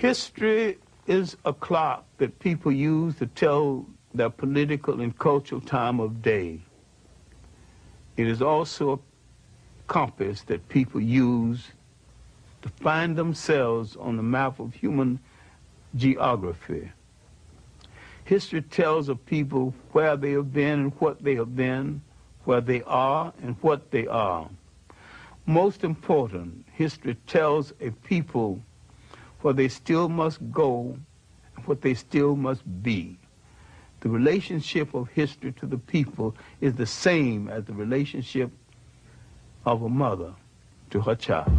History is a clock that people use to tell their political and cultural time of day. It is also a compass that people use to find themselves on the map of human geography. History tells of people where they have been and what they have been, where they are and what they are. Most important, history tells a people where they still must go and what they still must be. The relationship of history to the people is the same as the relationship of a mother to her child.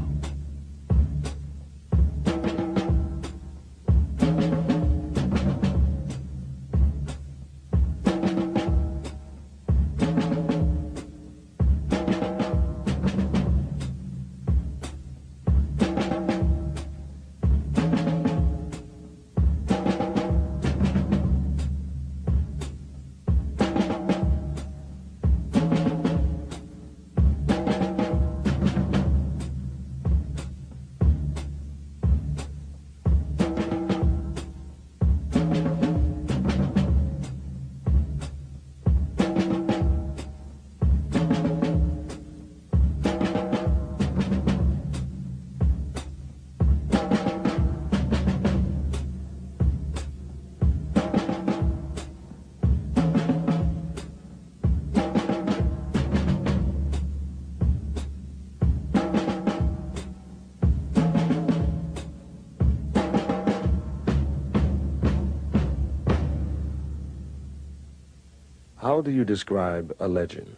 How do you describe a legend?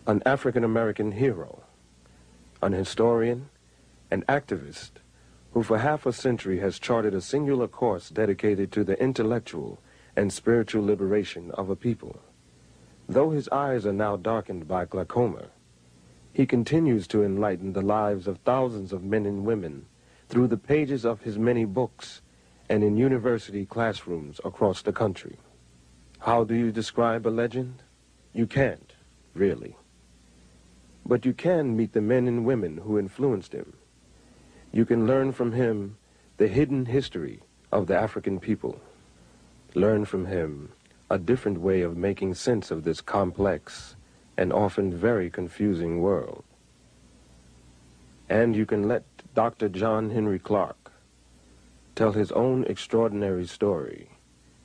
An African-American hero, an historian, an activist who for half a century has charted a singular course dedicated to the intellectual and spiritual liberation of a people. Though his eyes are now darkened by glaucoma, he continues to enlighten the lives of thousands of men and women through the pages of his many books and in university classrooms across the country. How do you describe a legend? You can't, really. But you can meet the men and women who influenced him. You can learn from him the hidden history of the African people. Learn from him a different way of making sense of this complex and often very confusing world. And you can let Dr. John Henry Clarke tell his own extraordinary story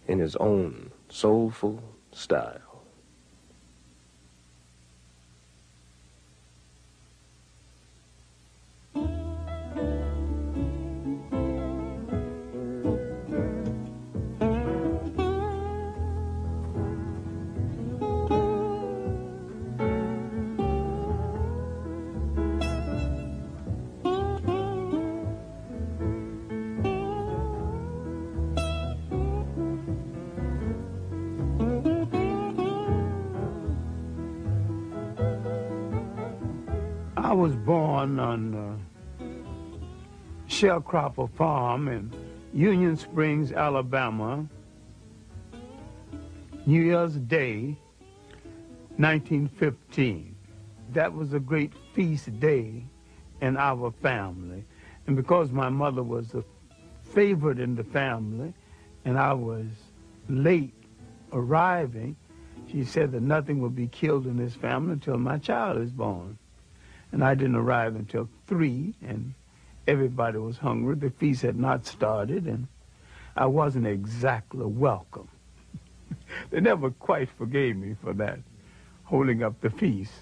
in his own soulful style. I was born on Sharecropper Farm in Union Springs, Alabama, New Year's Day, 1915. That was a great feast day in our family. And because my mother was the favorite in the family and I was late arriving, she said that nothing would be killed in this family until my child is born. And I didn't arrive until 3, and everybody was hungry. The feast had not started, and I wasn't exactly welcome. They never quite forgave me for that, holding up the feast.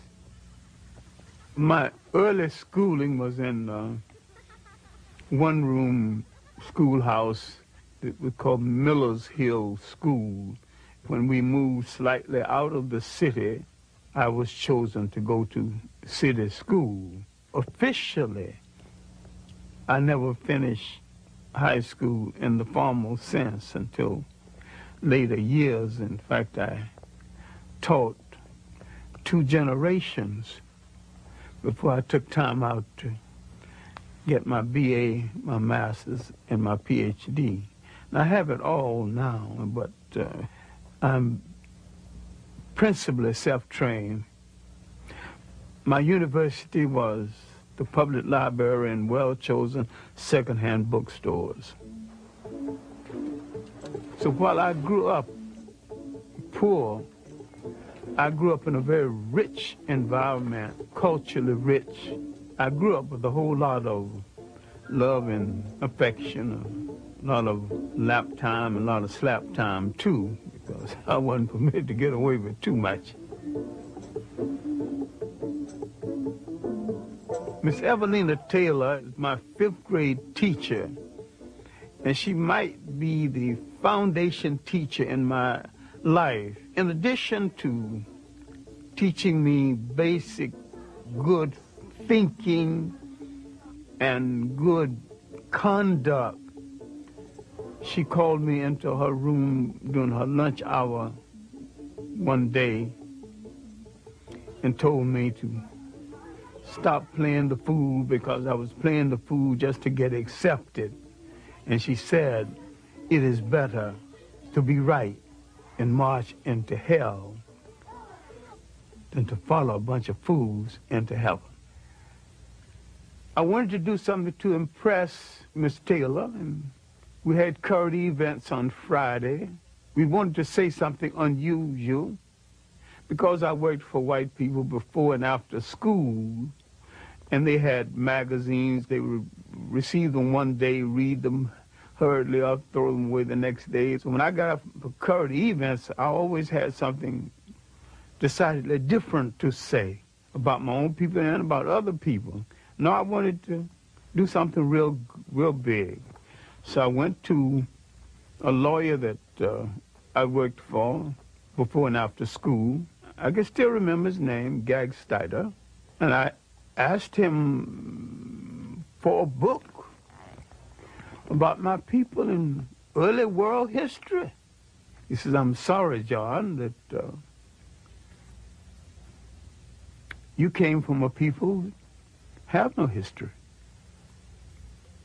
My early schooling was in one-room schoolhouse that we called Miller's Hill School. When we moved slightly out of the city, I was chosen to go to city school. Officially, I never finished high school in the formal sense until later years. In fact, I taught 2 generations before I took time out to get my BA, my master's, and my PhD. And I have it all now, but I'm principally self-trained. My university was the public library and well-chosen second-hand bookstores. So while I grew up poor, I grew up in a very rich environment, culturally rich. I grew up with a whole lot of love and affection, a lot of lap time, and a lot of slap time too, because I wasn't permitted to get away with too much. Miss Evelina Taylor is my 5th grade teacher, and she might be the foundation teacher in my life. In addition to teaching me basic good thinking and good conduct, she called me into her room during her lunch hour one day and told me to stop playing the fool because I was playing the fool just to get accepted. And she said, it is better to be right and march into hell than to follow a bunch of fools into heaven. I wanted to do something to impress Miss Taylor, and we had current events on Friday. We wanted to say something unusual because I worked for white people before and after school, and they had magazines. They would receive them one day, read them hurriedly up, throw them away the next day. So when I got up for current events, I always had something decidedly different to say about my own people and about other people. No, I wanted to do something real big. So I went to a lawyer that I worked for before and after school. I can still remember his name, Gagsteiter, and I asked him for a book about my people in early world history. He says, I'm sorry, John, that you came from a people who have no history.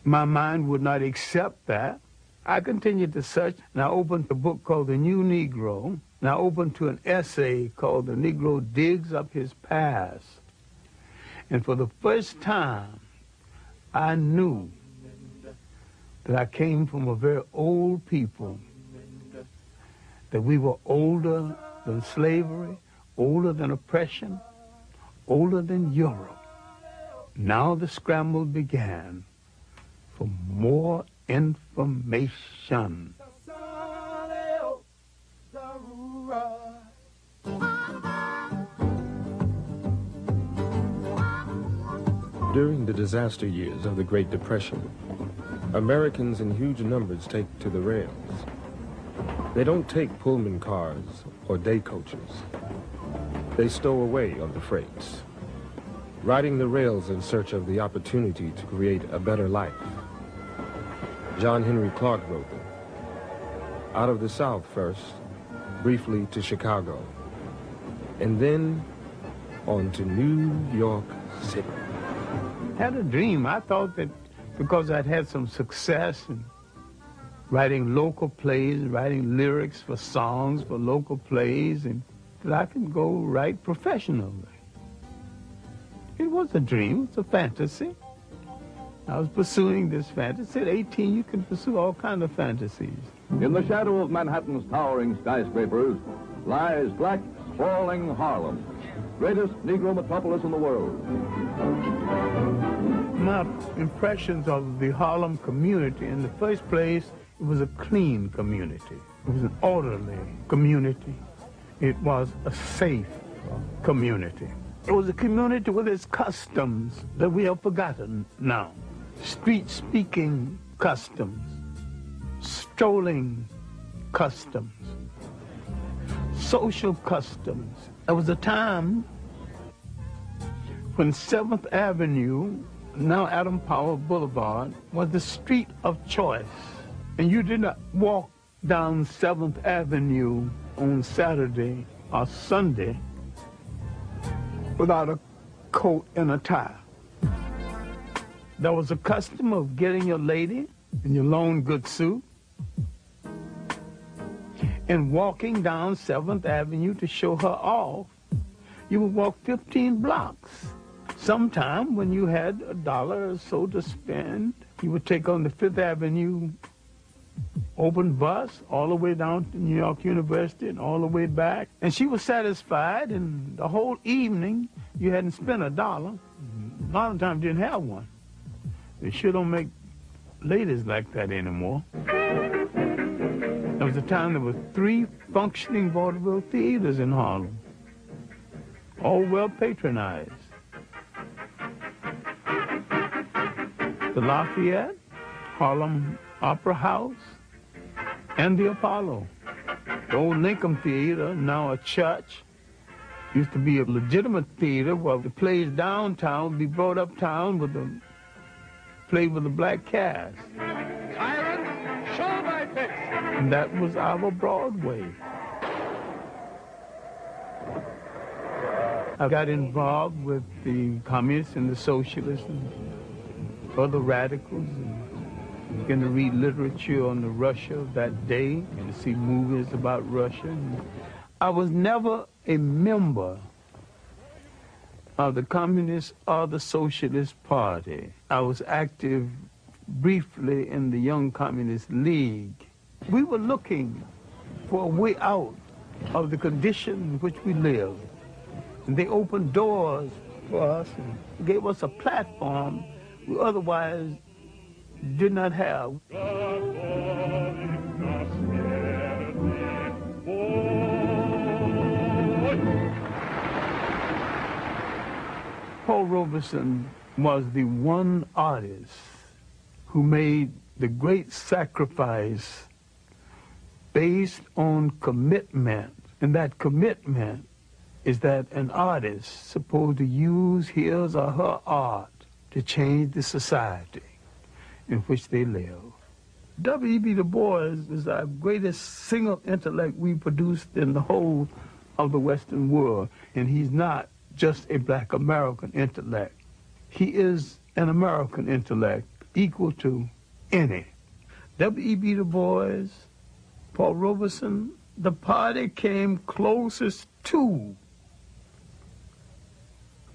My mind would not accept that. I continued to search, and I opened a book called The New Negro, and I opened to an essay called The Negro Digs Up His Past. And for the first time, I knew that I came from a very old people, that we were older than slavery, older than oppression, older than Europe. Now the scramble began for more information. During the disaster years of the Great Depression, Americans in huge numbers take to the rails. They don't take Pullman cars or day coaches. They stow away on the freights, riding the rails in search of the opportunity to create a better life. Henrik Clarke wrote them. Out of the South first, briefly to Chicago, and then on to New York City. Had a dream. I thought that because I'd had some success in writing local plays, writing lyrics for songs for local plays, and that I could go write professionally. It was a dream, it was a fantasy. I was pursuing this fantasy. At 18, you can pursue all kinds of fantasies. In the shadow of Manhattan's towering skyscrapers lies black, sprawling Harlem, greatest Negro metropolis in the world. My impressions of the Harlem community, in the first place, it was a clean community. It was an orderly community. It was a safe community. It was a community with its customs that we have forgotten now. Street-speaking customs, strolling customs, social customs. There was a time when 7th Avenue, now Adam Powell Boulevard, was the street of choice. And you did not walk down 7th Avenue on Saturday or Sunday without a coat and a tie. There was a custom of getting your lady in your long good suit and walking down 7th Avenue to show her off. You would walk 15 blocks. Sometime when you had $1 or so to spend, you would take on the 5th Avenue open bus all the way down to New York University and all the way back. And she was satisfied, and the whole evening you hadn't spent $1. A lot of times you didn't have one. They sure don't make ladies like that anymore. There was a time there were 3 functioning vaudeville theaters in Harlem, all well patronized. The Lafayette, Harlem Opera House, and the Apollo. The old Lincoln Theater, now a church, used to be a legitimate theater where the plays downtown would be brought uptown with the played with a black cast. Tyrant, show my face. And that was our Broadway. I got involved with the communists and the socialists and other radicals, and began to read literature on the Russia of that day and to see movies about Russia. I was never a member of the Communist or the Socialist Party. I was active briefly in the Young Communist League. We were looking for a way out of the condition in which we lived. And they opened doors for us and gave us a platform we otherwise did not have. Paul Robeson was the one artist who made the great sacrifice based on commitment. And that commitment is that an artist is supposed to use his or her art to change the society in which they live. W.E.B. Du Bois is our greatest single intellect we produced in the whole of the Western world. And he's not just a black American intellect. He is an American intellect equal to any. W.E.B. Du Bois, Paul Robeson, the party came closest to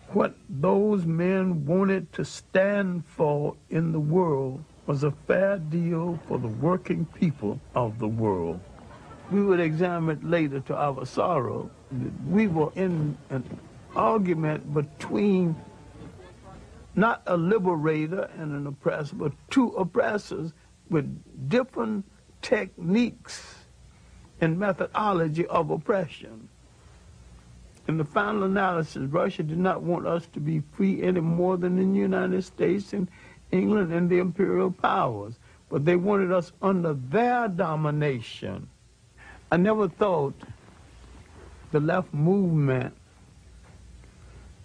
what those men wanted to stand for in the world was a fair deal for the working people of the world. We would examine it later to our sorrow. We were in an argument between not a liberator and an oppressor, but 2 oppressors with different techniques and methodology of oppression. In the final analysis, Russia did not want us to be free any more than the United States and England and the imperial powers, but they wanted us under their domination. I never thought the left movement,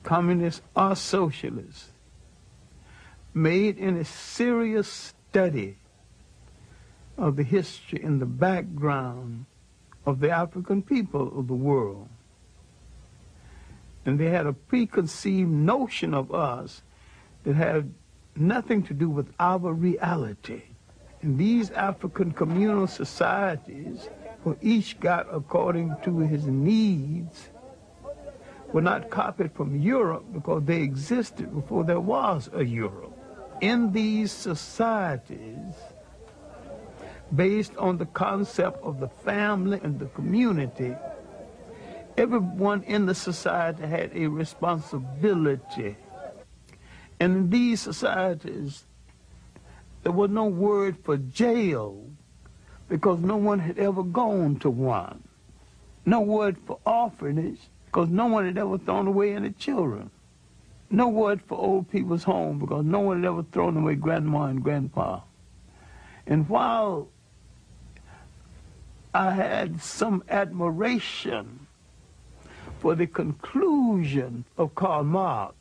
communists or socialists, made any serious study of the history and the background of the African people of the world. And they had a preconceived notion of us that had nothing to do with our reality. And these African communal societies, where each got according to his needs, were not copied from Europe because they existed before there was a Europe. In these societies, based on the concept of the family and the community, everyone in the society had a responsibility. And in these societies, there was no word for jail because no one had ever gone to one. No word for orphanage because no one had ever thrown away any children. No word for old people's home because no one had ever thrown away grandma and grandpa. And while I had some admiration for the conclusion of Karl Marx,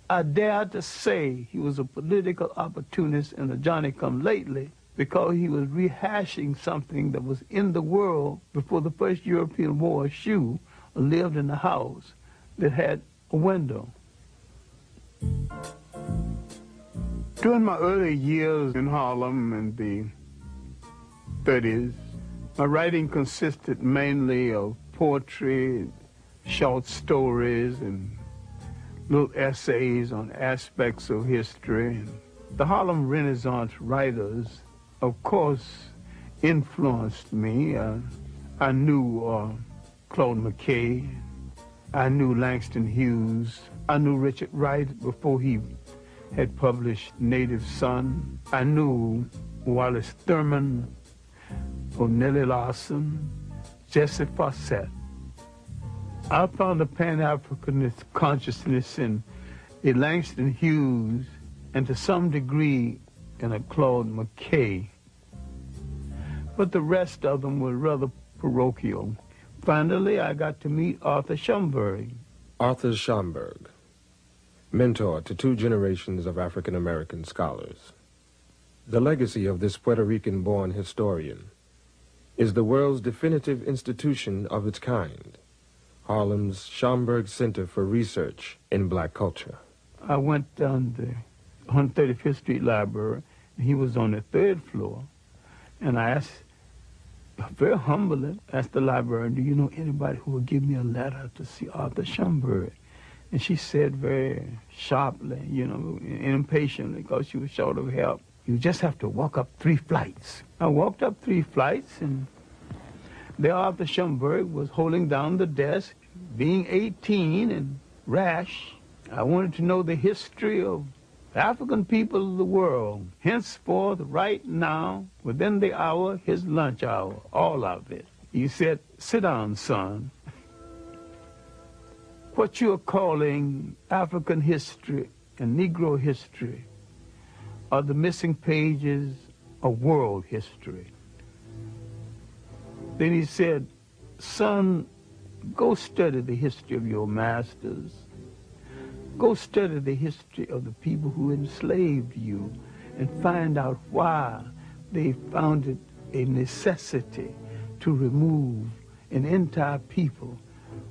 I dare to say he was a political opportunist and a Johnny-come-lately because he was rehashing something that was in the world before the first European wore a shoe or lived in a house that had a window. During my early years in Harlem in the 30s, my writing consisted mainly of poetry, short stories, and little essays on aspects of history. The Harlem Renaissance writers, of course, influenced me. I knew Claude McKay. I knew Langston Hughes. I knew Richard Wright before he had published Native Son. I knew Wallace Thurman, O'Neill Larson, Jesse Fawcett. I found a Pan-Africanist consciousness in a Langston Hughes and to some degree in a Claude McKay. But the rest of them were rather parochial. Finally, I got to meet Arthur Schomburg. Arthur Schomburg, mentor to 2 generations of African-American scholars. The legacy of this Puerto Rican-born historian is the world's definitive institution of its kind, Harlem's Schomburg Center for Research in Black Culture. I went down the 135th Street Library, and he was on the 3rd floor, and I asked, very humbly, asked the librarian, do you know anybody who would give me a letter to see Arthur Schomburg? And she said very sharply, you know, impatiently, because she was short of help, you just have to walk up 3 flights. I walked up 3 flights, and there Arthur Schomburg was holding down the desk, being 18 and rash. I wanted to know the history of African people of the world. Henceforth, right now, within the hour, his lunch hour, all of it. He said, sit down, son. What you're calling African history and Negro history are the missing pages of world history. Then he said, son, go study the history of your masters. Go study the history of the people who enslaved you and find out why they found it a necessity to remove an entire people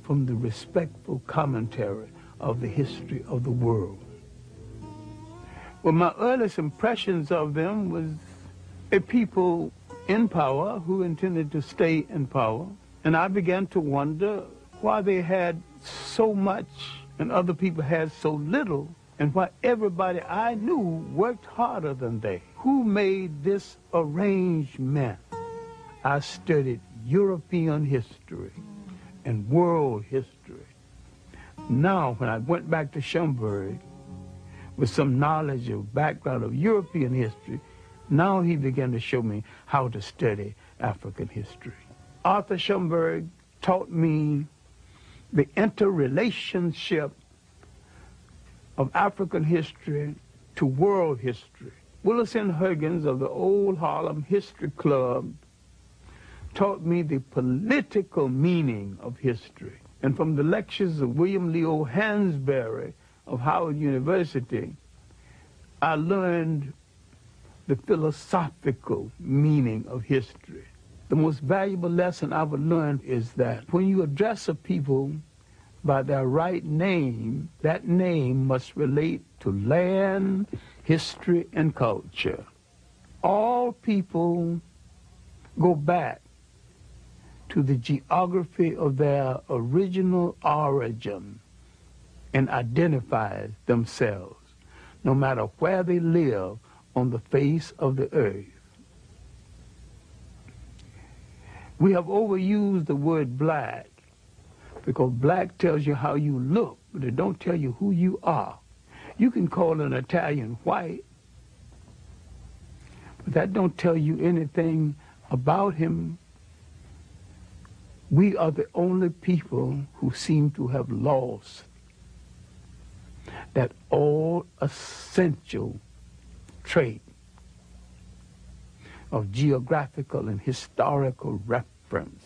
from the respectful commentary of the history of the world. Well, my earliest impressions of them was a people in power who intended to stay in power. And I began to wonder why they had so much and other people had so little, and why everybody I knew worked harder than they. Who made this arrangement? I studied European history and world history. Now, when I went back to Schomburg with some knowledge of background of European history, now he began to show me how to study African history. Arthur Schomburg taught me the interrelationship of African history to world history. Willis N. Huggins of the Old Harlem History Club taught me the political meaning of history. And from the lectures of William Leo Hansberry of Howard University, I learned the philosophical meaning of history. The most valuable lesson I've learned is that when you address a people by their right name, that name must relate to land, history, and culture. All people go back to the geography of their original origin and identify themselves, no matter where they live on the face of the earth. We have overused the word black because black tells you how you look, but it don't tell you who you are. You can call an Italian white, but that don't tell you anything about him. We are the only people who seem to have lost that all essential trait of geographical and historical reference.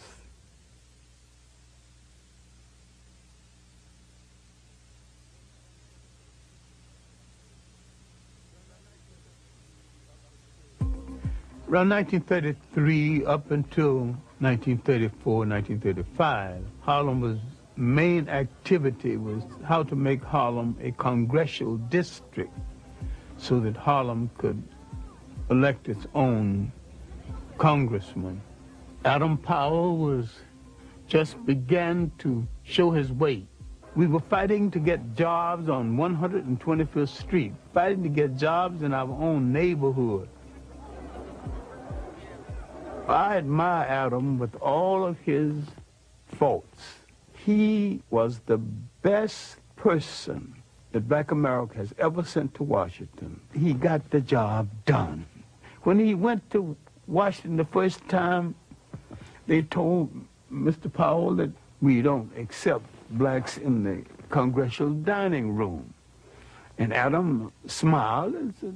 Around 1933 up until 1934, 1935, Harlem's main activity was how to make Harlem a congressional district so that Harlem could elect its own congressman. Adam Powell was just began to show his weight. We were fighting to get jobs on 125th Street, fighting to get jobs in our own neighborhood. I admire Adam with all of his faults. He was the best person that Black America has ever sent to Washington. He got the job done. When he went to Washington the first time, they told Mr. Powell that we don't accept blacks in the congressional dining room. And Adam smiled and said,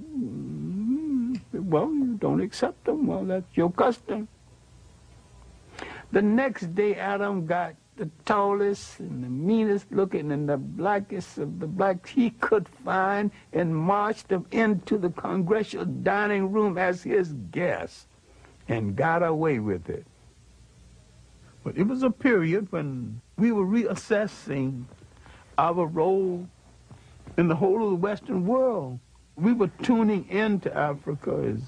well, you don't accept them. Well, that's your custom. The next day, Adam got the tallest and the meanest looking and the blackest of the blacks he could find and marched them into the congressional dining room as his guest and got away with it. But it was a period when we were reassessing our role in the whole of the Western world. We were tuning into Africa as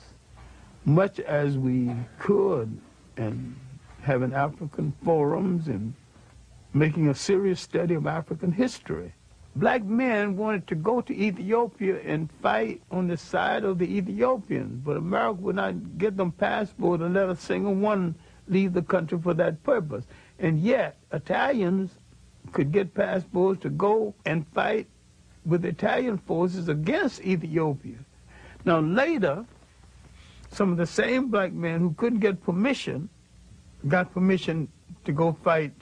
much as we could and having African forums and making a serious study of African history. Black men wanted to go to Ethiopia and fight on the side of the Ethiopians, but America would not give them passports and let a single one leave the country for that purpose. And yet, Italians could get passports to go and fight with Italian forces against Ethiopia. Now later, some of the same black men who couldn't get permission got permission to go fight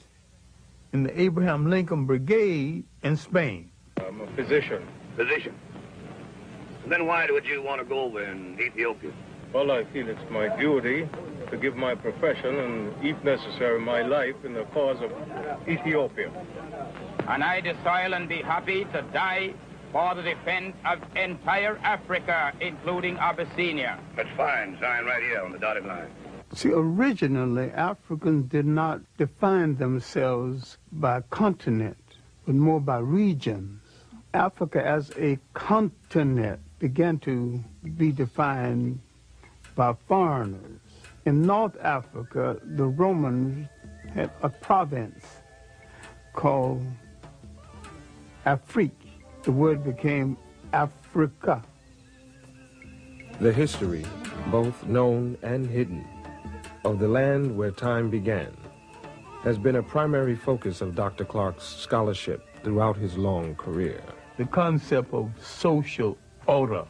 in the Abraham Lincoln Brigade in Spain. I'm a physician. Physician? Then why would you want to go over in Ethiopia? Well, I feel it's my duty to give my profession and, if necessary, my life in the cause of Ethiopia. And I, the soil, and be happy to die for the defense of entire Africa, including Abyssinia. That's fine. Sign right here on the dotted line. See, originally, Africans did not define themselves by continent, but more by regions. Africa as a continent began to be defined by foreigners. In North Africa, the Romans had a province called Afrique. The word became Africa. The history, both known and hidden, of the land where time began has been a primary focus of Dr. Clarke's scholarship throughout his long career. The concept of social order,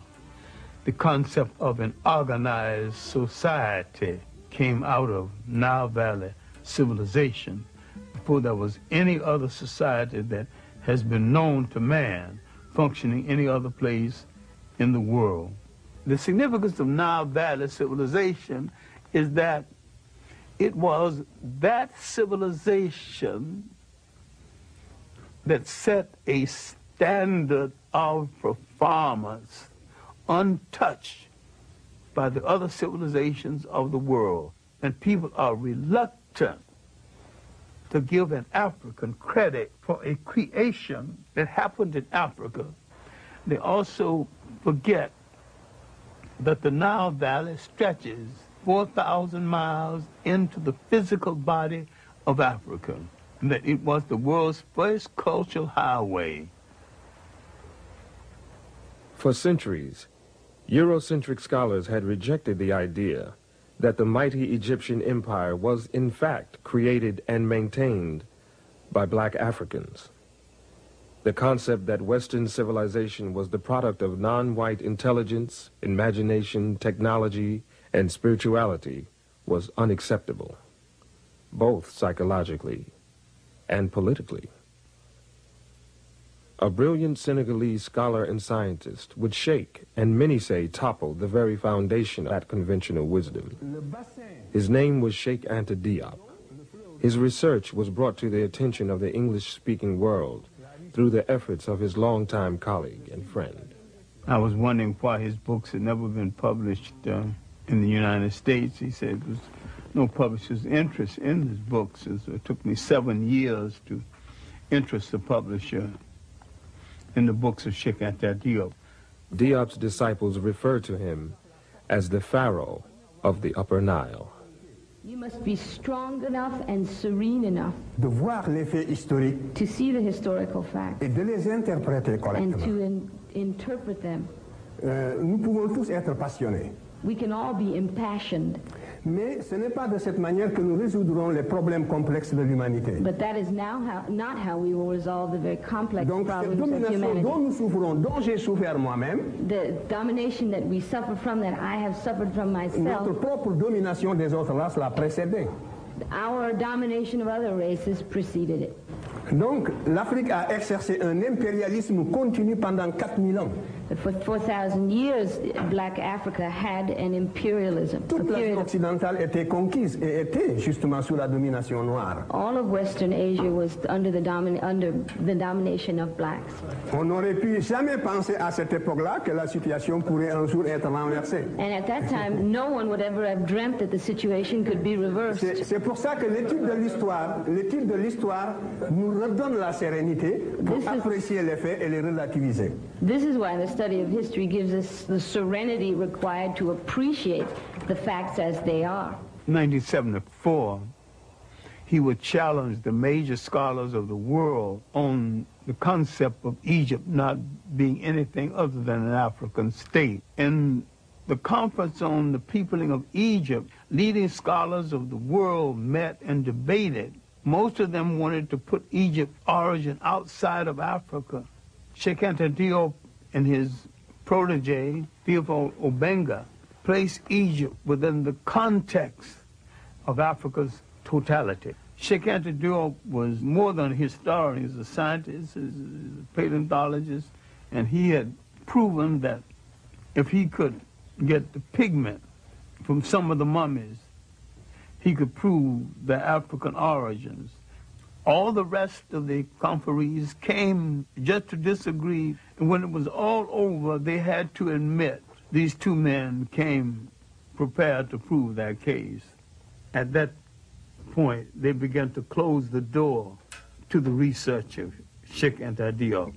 the concept of an organized society came out of Nile Valley civilization before there was any other society that has been known to man functioning any other place in the world. The significance of Nile Valley civilization is that it was that civilization that set a standard of performance untouched by the other civilizations of the world. And people are reluctant to give an African credit for a creation that happened in Africa. They also forget that the Nile Valley stretches 4,000 miles into the physical body of Africa, and that it was the world's first cultural highway. For centuries, Eurocentric scholars had rejected the idea that the mighty Egyptian empire was in fact created and maintained by black Africans. The concept that Western civilization was the product of non-white intelligence, imagination, technology, and spirituality was unacceptable, both psychologically and politically. A brilliant Senegalese scholar and scientist would shake, and many say topple, the very foundation of that conventional wisdom. His name was Sheikh Anta Diop. His research was brought to the attention of the English-speaking world through the efforts of his longtime colleague and friend. I was wondering why his books had never been published in the United States. He said there was no publisher's interest in his books. It took me 7 years to interest the publisher in the books of Sheikh Anta Diop. Diop's disciples refer to him as the Pharaoh of the Upper Nile. You must be strong enough and serene enough de voir les faits historiques to see the historical facts et de les interpréter and correctement. to interpret them. Nous pouvons tous être passionnés, We can all be impassioned, Mais ce n'est pas de cette manière que nous résoudrons les problèmes complexes de l'humanité. But that is not how we will resolve the very complex Donc cette problems of domination humanity. dont nous souffrons, dont j'ai souffert moi-même, The domination that we suffer from, that I have suffered from myself, notre propre domination des autres races l'a précédé. our domination of other races preceded it. Donc l'Afrique a exercé un impérialisme continu pendant 4000 ans. But for 4,000 years, Black Africa had an imperialism. Toute l'Asie occidentale était conquise et était justement sous la domination noire. All of Western Asia was under the domination of blacks. On n'aurait pu jamais penser à cette époque-là que la situation pourrait un jour être renversée. And at that time, no one would ever have dreamt that the situation could be reversed. C'est pour ça que l'étude de l'histoire nous redonne la sérénité pour apprécier les faits et les relativiser. This is why the study of history gives us the serenity required to appreciate the facts as they are. 1974, he would challenge the major scholars of the world on the concept of Egypt not being anything other than an African state. In the conference on the peopling of Egypt, leading scholars of the world met and debated. Most of them wanted to put Egypt's origin outside of Africa. Sheikh Anta Diop and his protege, Theophile Obenga, placed Egypt within the context of Africa's totality. Sheikh Anta Diop was more than a historian. He was a scientist, he was a paleontologist, and he had proven that if he could get the pigment from some of the mummies, he could prove their African origins. All the rest of the conferees came just to disagree, and when it was all over, they had to admit these two men came prepared to prove their case. At that point, they began to close the door to the research of Sheikh Anta Diop.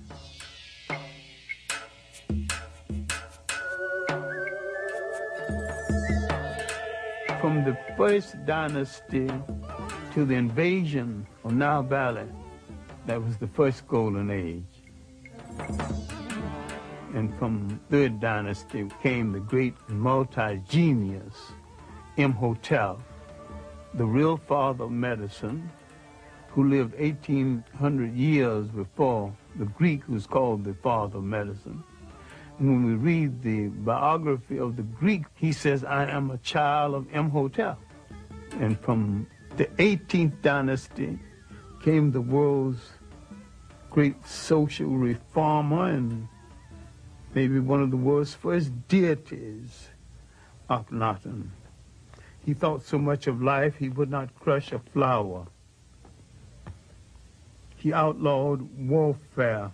From the first dynasty to the invasion of Nile Valley, that was the first golden age. And from the third dynasty came the great multi-genius Imhotep, the real father of medicine, who lived 1,800 years before the Greek who's called the father of medicine. And when we read the biography of the Greek, he says, I am a child of Imhotep. And from the 18th dynasty came the world's great social reformer and maybe one of the world's first deities, Akhenaten. He thought so much of life he would not crush a flower. He outlawed warfare.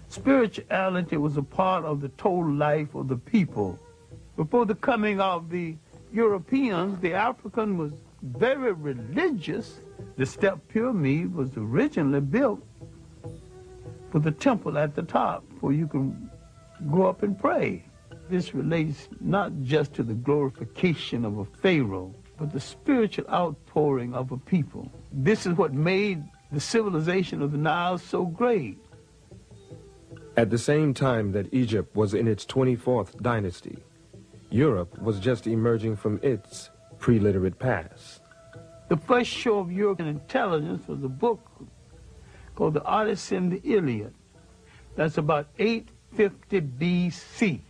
Spirituality was a part of the total life of the people. Before the coming of the Europeans, the African was very religious. The step pyramid was originally built with a temple at the top where you can go up and pray. This relates not just to the glorification of a pharaoh, but the spiritual outpouring of a people. This is what made the civilization of the Nile so great. At the same time that Egypt was in its 24th dynasty, Europe was just emerging from its pre-literate past. The first show of European intelligence was a book called The Odyssey and the Iliad. That's about 850 B.C.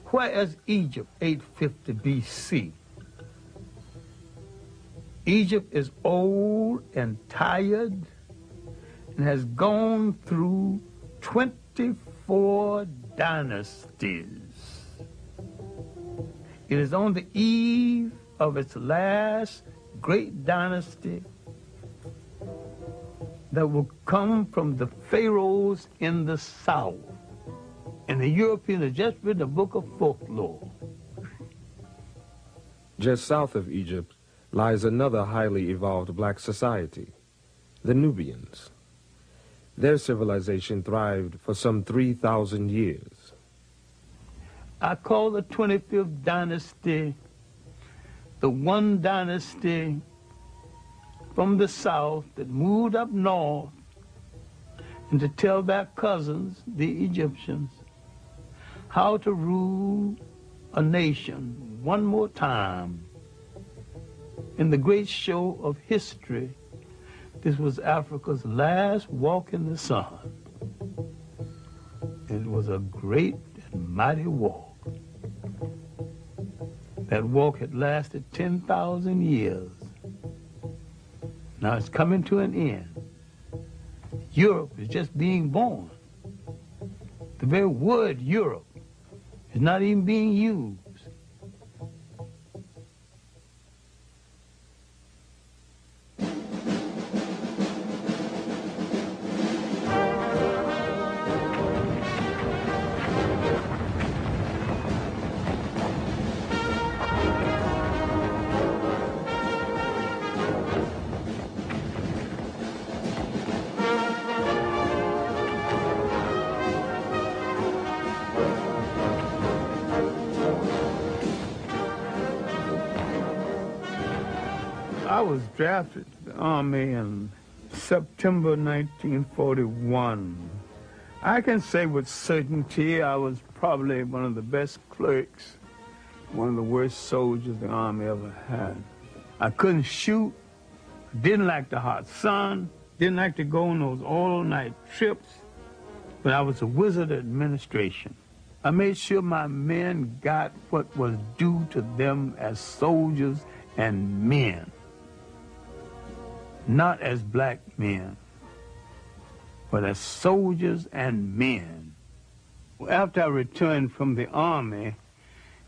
Where is Egypt, 850 B.C.? Egypt is old and tired and has gone through 24 dynasties. It is on the eve of its last great dynasty that will come from the pharaohs in the south. And the Europeans have just written a book of folklore. Just south of Egypt lies another highly evolved black society, the Nubians. Their civilization thrived for some 3,000 years. I call the 25th dynasty the one dynasty from the south that moved up north and to tell their cousins, the Egyptians, how to rule a nation one more time. In the great show of history, this was Africa's last walk in the sun. It was a great and mighty walk. That walk had lasted 10,000 years. Now it's coming to an end. Europe is just being born. The very word Europe is not even being used. I was drafted to the Army in September 1941. I can say with certainty I was probably one of the best clerks, one of the worst soldiers the Army ever had. I couldn't shoot, didn't like the hot sun, didn't like to go on those all-night trips, but I was a wizard at administration. I made sure my men got what was due to them as soldiers and men. Not as black men, but as soldiers and men. After I returned from the Army,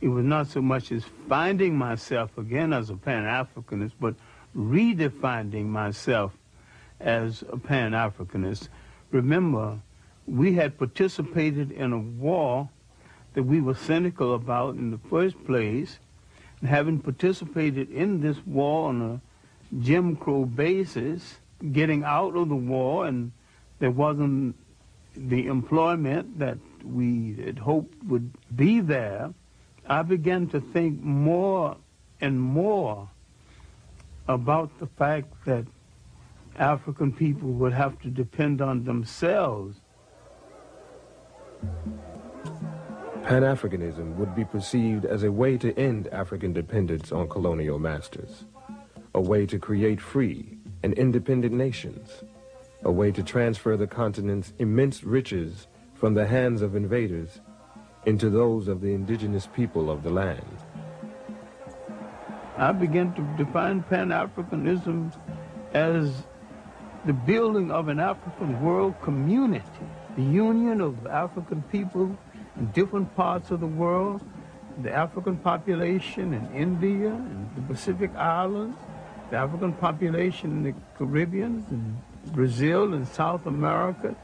it was not so much as finding myself again as a Pan-Africanist, but redefining myself as a Pan-Africanist. Remember, we had participated in a war that we were cynical about in the first place, and having participated in this war on a Jim Crow basis, getting out of the war, and there wasn't the employment that we had hoped would be there, I began to think more and more about the fact that African people would have to depend on themselves. Pan-Africanism would be perceived as a way to end African dependence on colonial masters, a way to create free and independent nations, a way to transfer the continent's immense riches from the hands of invaders into those of the indigenous people of the land. I began to define Pan-Africanism as the building of an African world community, the union of African people in different parts of the world, the African population in India and the Pacific Islands, the African population in the Caribbean, and Brazil and South America.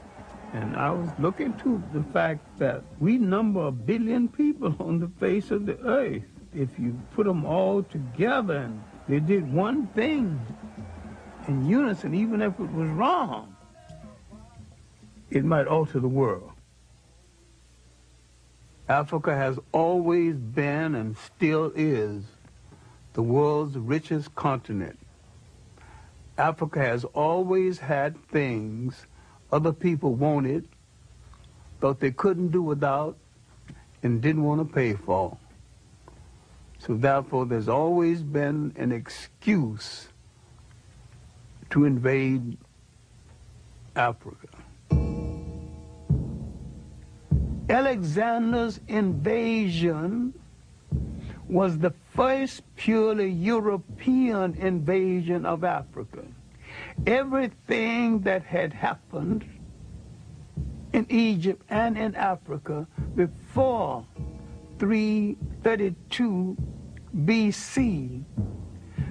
And I was looking to the fact that we number 1 billion people on the face of the earth. If you put them all together and they did one thing in unison, even if it was wrong, it might alter the world. Africa has always been and still is the world's richest continent. Africa has always had things other people wanted, thought they couldn't do without, and didn't want to pay for. So therefore, there's always been an excuse to invade Africa. Alexander's invasion was the first purely European invasion of Africa. Everything that had happened in Egypt and in Africa before 332 BC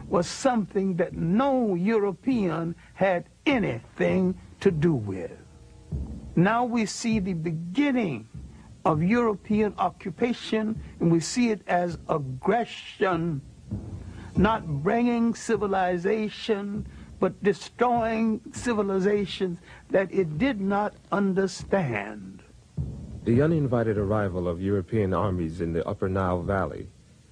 was something that no European had anything to do with. Now we see the beginning of European occupation, and we see it as aggression, not bringing civilization, but destroying civilizations that it did not understand. The uninvited arrival of European armies in the Upper Nile Valley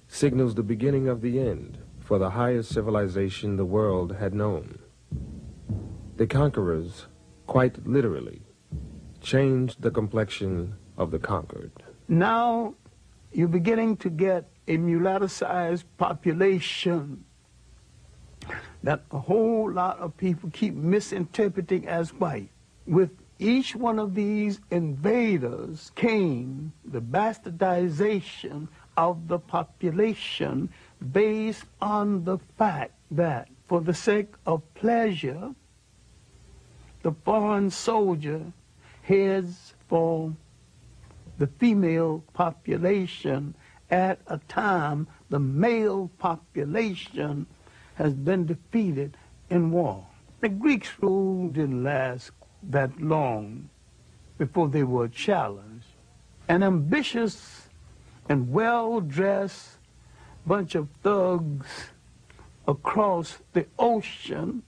signals the beginning of the end for the highest civilization the world had known. The conquerors, quite literally, changed the complexion of the conquered. Now you're beginning to get a mulatto-sized population that a whole lot of people keep misinterpreting as white. With each one of these invaders came the bastardization of the population based on the fact that for the sake of pleasure, the foreign soldier heads for the female population at a time the male population has been defeated in war. The Greeks' rule didn't last that long before they were challenged. An ambitious and well-dressed bunch of thugs across the ocean,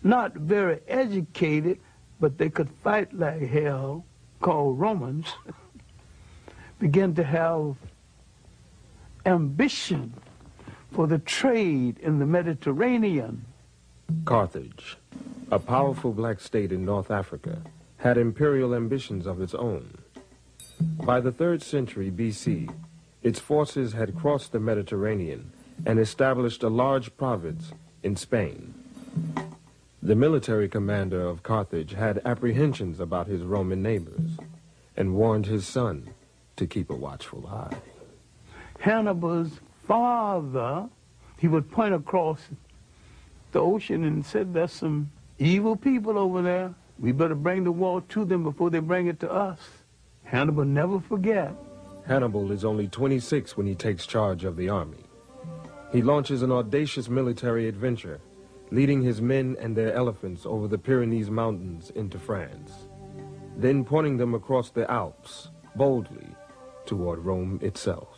not very educated, but they could fight like hell, called Romans, began to have ambition for the trade in the Mediterranean. Carthage, a powerful black state in North Africa, had imperial ambitions of its own. By the 3rd century BC, its forces had crossed the Mediterranean and established a large province in Spain. The military commander of Carthage had apprehensions about his Roman neighbors and warned his son to keep a watchful eye. Hannibal's father, he would point across the ocean and said, there's some evil people over there. We better bring the war to them before they bring it to us. Hannibal never forget. Hannibal is only 26 when he takes charge of the army. He launches an audacious military adventure, leading his men and their elephants over the Pyrenees Mountains into France, then pointing them across the Alps, boldly, toward Rome itself.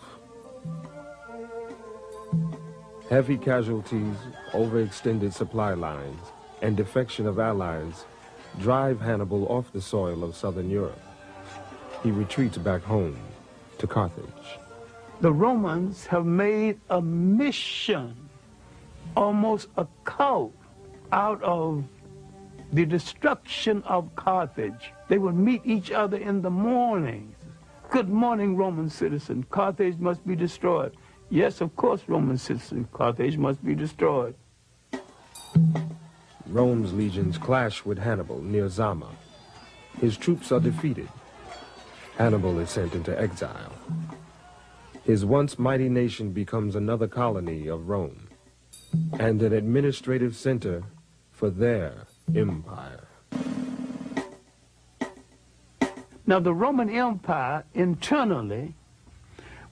Heavy casualties, overextended supply lines, and defection of allies drive Hannibal off the soil of southern Europe. He retreats back home to Carthage. The Romans have made a mission, almost a cult, out of the destruction of Carthage. They would meet each other in the mornings. Good morning, Roman citizen. Carthage must be destroyed. Yes, of course, Roman citizen. Carthage must be destroyed. Rome's legions clash with Hannibal near Zama. His troops are defeated. Hannibal is sent into exile. His once mighty nation becomes another colony of Rome and an administrative center for their empire. Now, the Roman Empire internally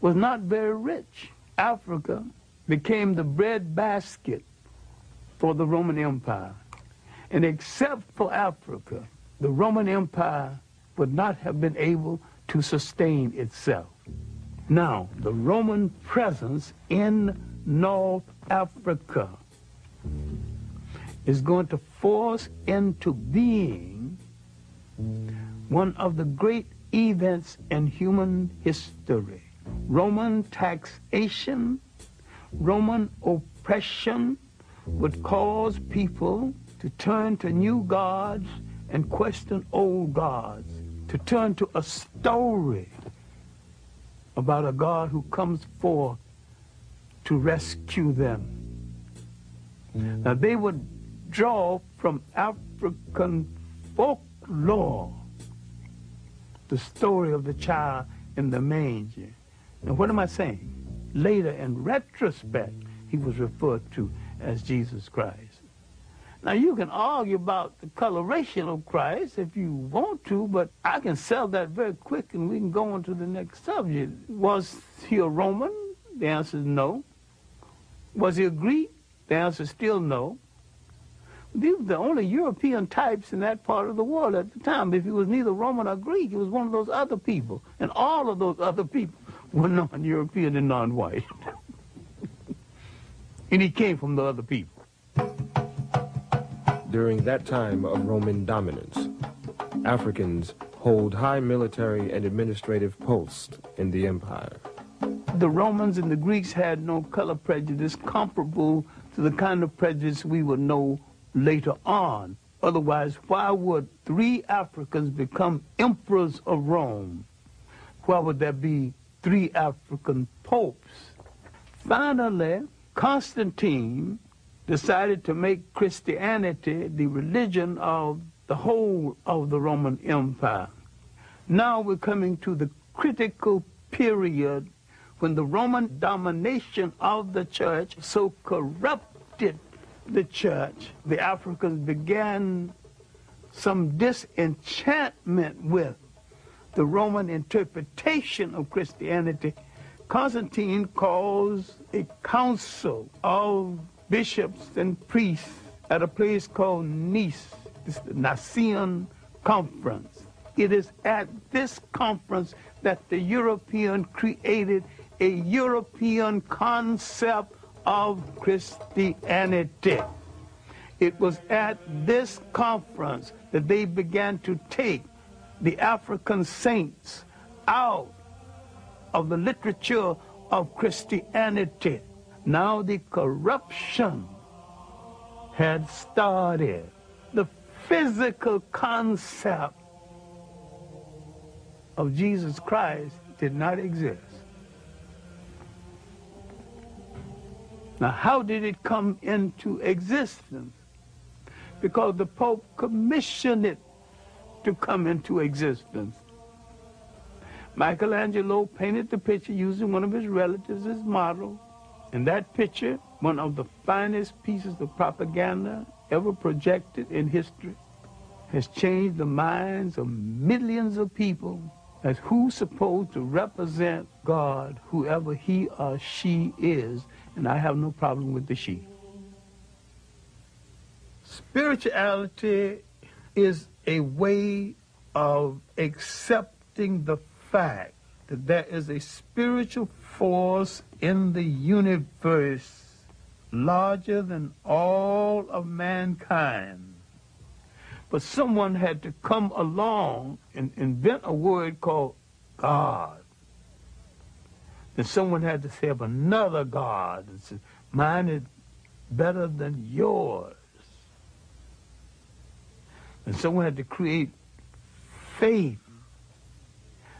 was not very rich. Africa became the breadbasket for the Roman Empire. And except for Africa, the Roman Empire would not have been able to sustain itself. Now, the Roman presence in North Africa is going to force into being one of the great events in human history. Roman taxation, Roman oppression would cause people to turn to new gods and question old gods, to turn to a story about a God who comes forth to rescue them. Now, they would draw from African folklore the story of the child in the manger. And what am I saying? Later, in retrospect, he was referred to as Jesus Christ. Now, you can argue about the coloration of Christ if you want to, but I can sell that very quick and we can go on to the next subject. Was he a Roman? The answer is no. Was he a Greek? The answer is still no. These were the only European types in that part of the world at the time. If he was neither Roman or Greek, he was one of those other people. And all of those other people were non-European and non-white. And he came from the other people. During that time of Roman dominance, Africans hold high military and administrative posts in the empire. The Romans and the Greeks had no color prejudice comparable to the kind of prejudice we would know later on. Otherwise, why would 3 Africans become emperors of Rome? Why would there be 3 African popes. Finally, Constantine decided to make Christianity the religion of the whole of the Roman Empire. Now we're coming to the critical period when the Roman domination of the church so corrupted the church, the Africans began some disenchantment with the Roman interpretation of Christianity. Constantine calls a council of bishops and priests at a place called Nice. It's the Nicene Conference. It is at this conference that the European created a European concept of Christianity. It was at this conference that they began to take the African saints out of the literature of Christianity. Now the corruption had started. The physical concept of Jesus Christ did not exist. Now, how did it come into existence? Because the Pope commissioned it to come into existence. Michelangelo painted the picture using one of his relatives as model. And that picture, one of the finest pieces of propaganda ever projected in history, has changed the minds of millions of people as who's supposed to represent God, whoever he or she is, and I have no problem with the she. Spirituality is a way of accepting the fact that there is a spiritual force in the universe larger than all of mankind. But someone had to come along and invent a word called God. Then someone had to say of another God, and say, mine is better than yours. And someone had to create faith.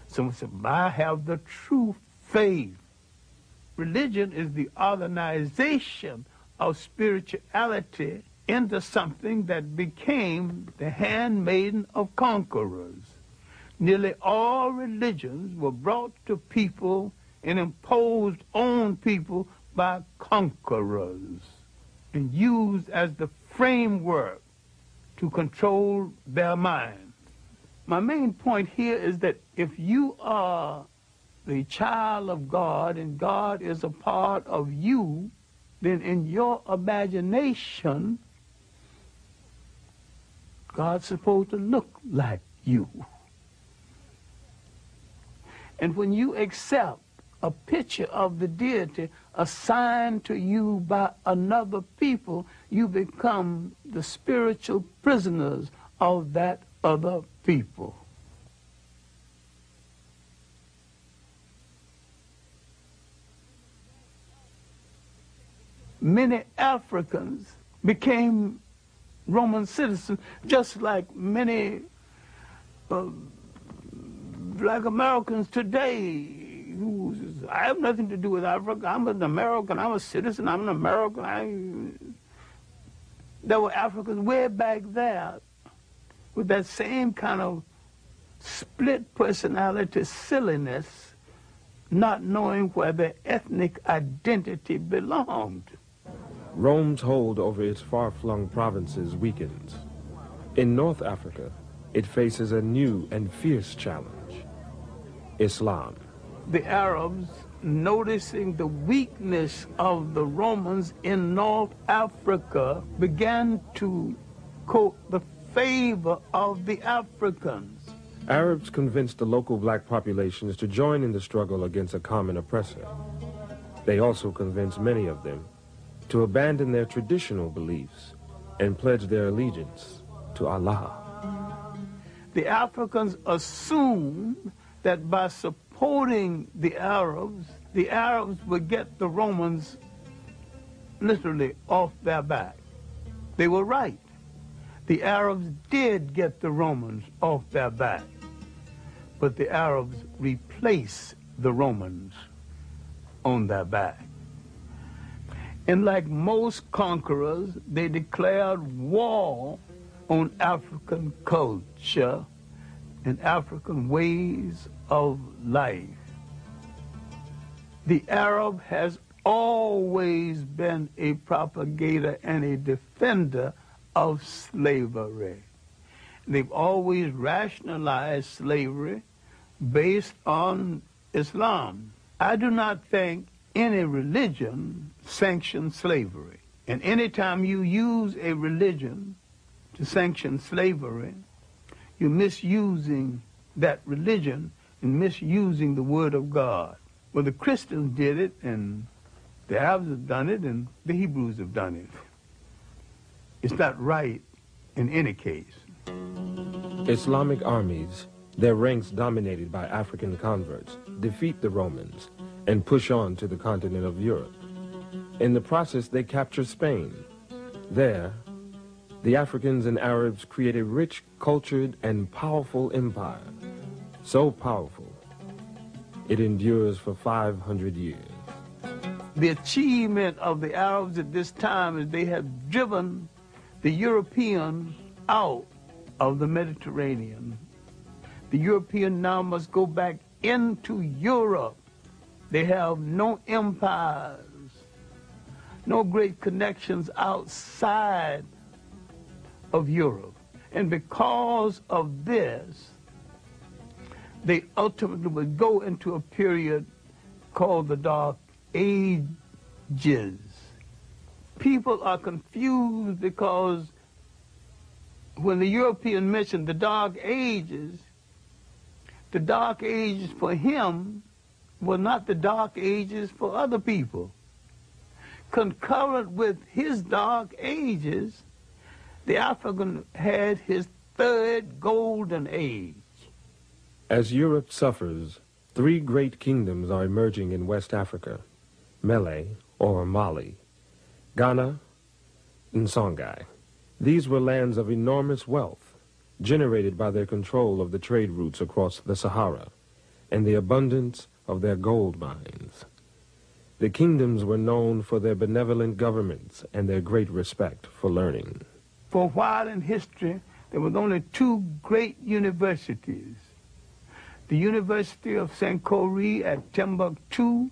Someone said, I have the true faith. Religion is the organization of spirituality into something that became the handmaiden of conquerors. Nearly all religions were brought to people and imposed on people by conquerors and used as the framework to control their minds. My main point here is that if you are the child of God and God is a part of you, then in your imagination, God's supposed to look like you. And when you accept a picture of the deity assigned to you by another people, you become the spiritual prisoners of that other people. Many Africans became Roman citizens, just like many black Americans today. I have nothing to do with Africa. I'm an American. I'm a citizen. I'm an American. There were Africans way back there with that same kind of split personality silliness, not knowing where their ethnic identity belonged. Rome's hold over its far-flung provinces weakens. In North Africa, it faces a new and fierce challenge: Islam. The Arabs, noticing the weakness of the Romans in North Africa, began to court the favor of the Africans. Arabs convinced the local black populations to join in the struggle against a common oppressor. They also convinced many of them to abandon their traditional beliefs and pledge their allegiance to Allah. The Africans assumed that by supporting the Arabs would get the Romans literally off their back. They were right. The Arabs did get the Romans off their back, but the Arabs replaced the Romans on their back. And like most conquerors, they declared war on African culture and African ways of life. The Arab has always been a propagator and a defender of slavery. They've always rationalized slavery based on Islam. I do not think any religion sanctions slavery. And anytime you use a religion to sanction slavery, you're misusing that religion and misusing the Word of God. Well, the Christians did it, and the Arabs have done it, and the Hebrews have done it. It's not right in any case. Islamic armies, their ranks dominated by African converts, defeat the Romans and push on to the continent of Europe. In the process, they capture Spain. There, the Africans and Arabs create a rich, cultured, and powerful empire. So powerful, it endures for 500 years. The achievement of the Arabs at this time is they have driven the Europeans out of the Mediterranean. The European now must go back into Europe. They have no empires, no great connections outside of Europe. And because of this, they ultimately would go into a period called the Dark Ages. People are confused because when the European mentioned the Dark Ages for him were not the Dark Ages for other people. Concurrent with his Dark Ages, the African had his third golden age. As Europe suffers, three great kingdoms are emerging in West Africa: Mele, or Mali, Ghana, and Songhai. These were lands of enormous wealth, generated by their control of the trade routes across the Sahara and the abundance of their gold mines. The kingdoms were known for their benevolent governments and their great respect for learning. For a while in history, there were only two great universities: the University of Sankore at Timbuktu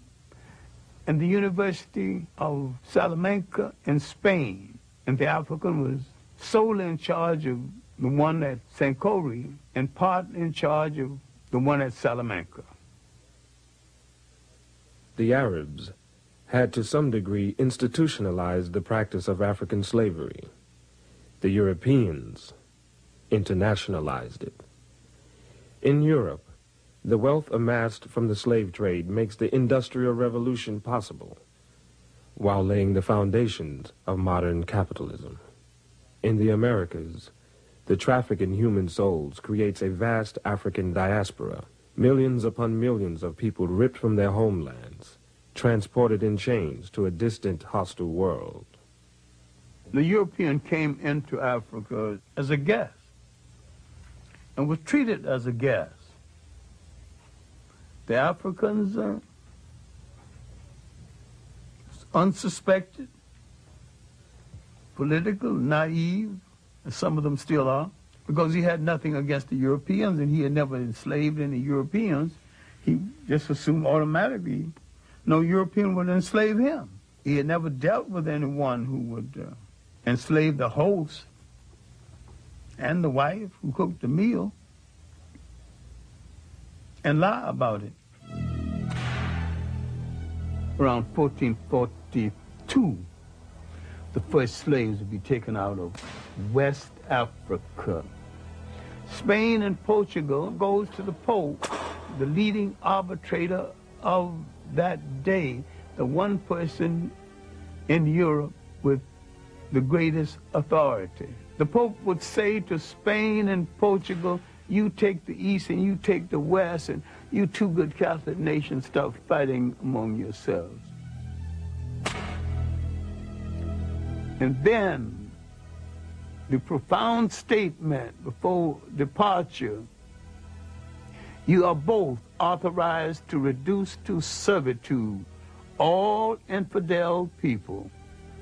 and the University of Salamanca in Spain. And the African was solely in charge of the one at Sankore and part in charge of the one at Salamanca. The Arabs had to some degree institutionalized the practice of African slavery. The Europeans internationalized it. In Europe, the wealth amassed from the slave trade makes the Industrial Revolution possible, while laying the foundations of modern capitalism. In the Americas, the traffic in human souls creates a vast African diaspora, millions upon millions of people ripped from their homelands, transported in chains to a distant, hostile world. The European came into Africa as a guest and was treated as a guest. The Africans, unsuspected, political, naive, as some of them still are, because he had nothing against the Europeans and he had never enslaved any Europeans. He just assumed automatically no European would enslave him. He had never dealt with anyone who would enslave the host and the wife who cooked the meal and lie about it. Around 1442, the first slaves would be taken out of West Africa. Spain and Portugal goes to the Pope, the leading arbitrator of that day, the one person in Europe with the greatest authority. The Pope would say to Spain and Portugal, you take the East and you take the West, and you two good Catholic nations start fighting among yourselves. And then the profound statement before departure, You are both authorized to reduce to servitude all infidel people.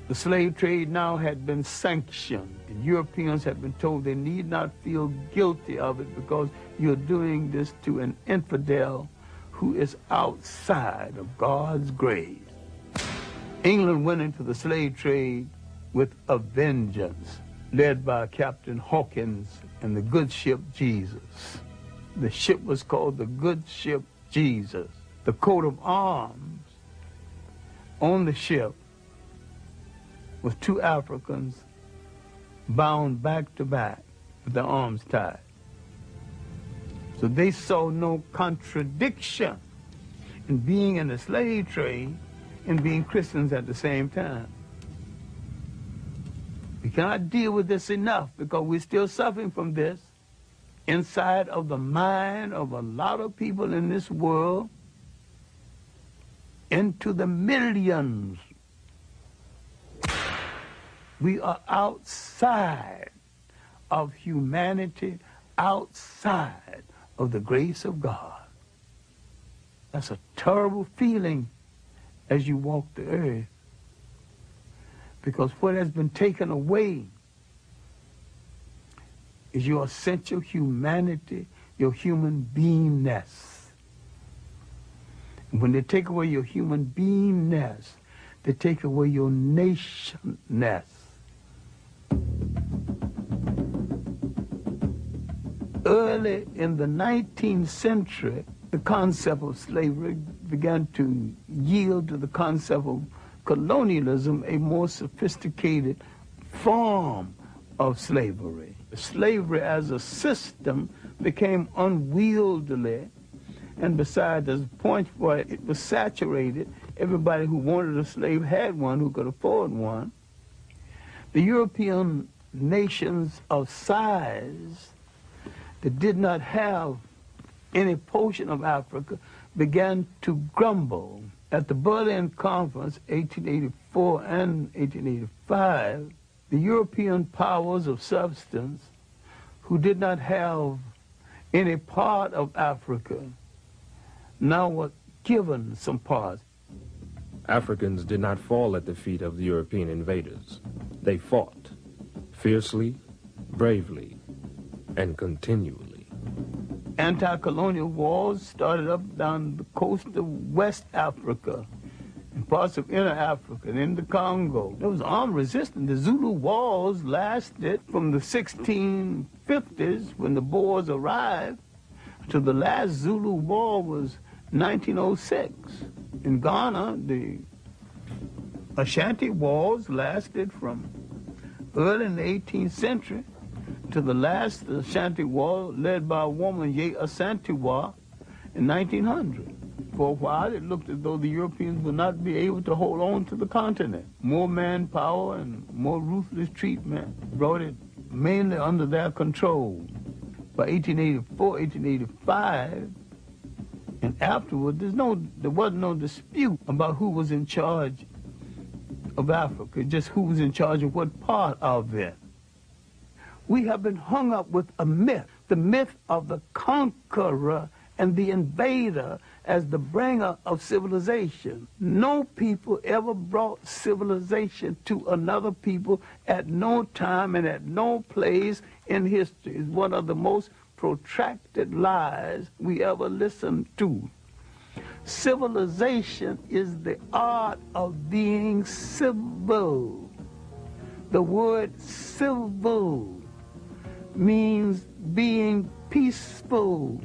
The slave trade now had been sanctioned, and Europeans had been told they need not feel guilty of it because you're doing this to an infidel who is outside of God's grace. England went into the slave trade with a vengeance, led by Captain Hawkins and the good ship Jesus. The ship was called the good ship Jesus. The coat of arms on the ship was two Africans bound back to back with their arms tied. So they saw no contradiction in being in the slave trade and being Christians at the same time. We cannot deal with this enough because we're still suffering from this inside of the mind of a lot of people in this world, into the millions. We are outside of humanity, outside of the grace of God. That's a terrible feeling as you walk the earth, because what has been taken away is your essential humanity, your human beingness. And when they take away your human beingness, they take away your nationness. Early in the 19th century, the concept of slavery began to yield to the concept of colonialism, a more sophisticated form of slavery. Slavery as a system became unwieldy, and besides, there's a point where it was saturated. Everybody who wanted a slave had one, who could afford one. The European nations of size that did not have any portion of Africa began to grumble. At the Berlin Conference, 1884 and 1885, the European powers of substance who did not have any part of Africa now were given some parts. Africans did not fall at the feet of the European invaders. They fought fiercely, bravely, and continually. Anti-colonial wars started up down the coast of West Africa and parts of inner Africa and in the Congo. There was armed resistance. The Zulu wars lasted from the 1650s when the Boers arrived to the last Zulu war was 1906. In Ghana, the Ashanti wars lasted from early in the 18th century to the last Ashanti war led by a woman, Ye Asantewa, in 1900. For a while, it looked as though the Europeans would not be able to hold on to the continent. More manpower and more ruthless treatment brought it mainly under their control. By 1884, 1885, and afterward, there wasn't no dispute about who was in charge of Africa, just who was in charge of what part of it. We have been hung up with a myth, the myth of the conqueror and the invader as the bringer of civilization. No people ever brought civilization to another people at no time and at no place in history. It's one of the most protracted lies we ever listened to. Civilization is the art of being civil. The word civil means being peaceful.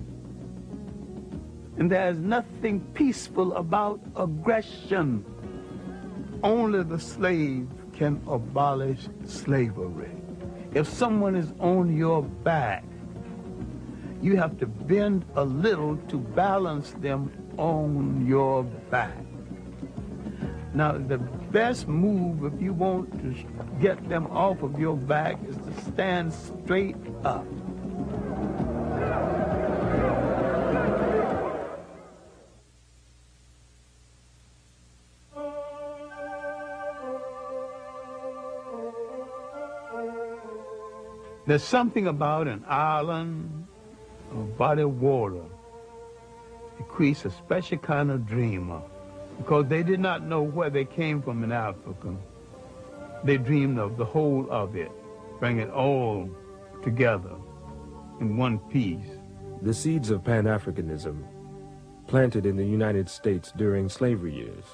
And there's nothing peaceful about aggression. Only the slave can abolish slavery. If someone is on your back, you have to bend a little to balance them on your back. Now, the best move if you want to get them off of your back is to stand straight up. There's something about an island, a body of water, creates a special kind of dreamer, because they did not know where they came from in Africa. They dreamed of the whole of it, bring it all together in one piece. The seeds of Pan-Africanism, planted in the United States during slavery years,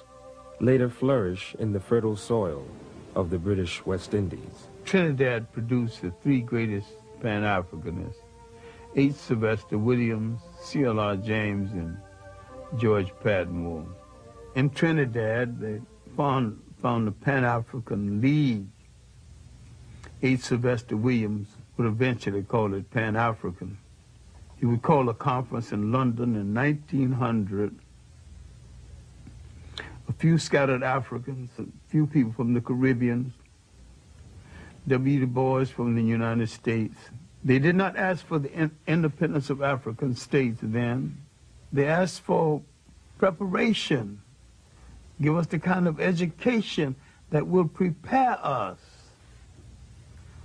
later flourish in the fertile soil of the British West Indies. Trinidad produced the three greatest Pan-Africanists: H. Sylvester Williams, C.L.R. James, and George Padmore. In Trinidad, they found the Pan-African League. H. Sylvester Williams would eventually call it Pan-African. He would call a conference in London in 1900. A few scattered Africans, a few people from the Caribbean, W. Du Bois from the United States. They did not ask for the independence of African states then. They asked for preparation. Give us the kind of education that will prepare us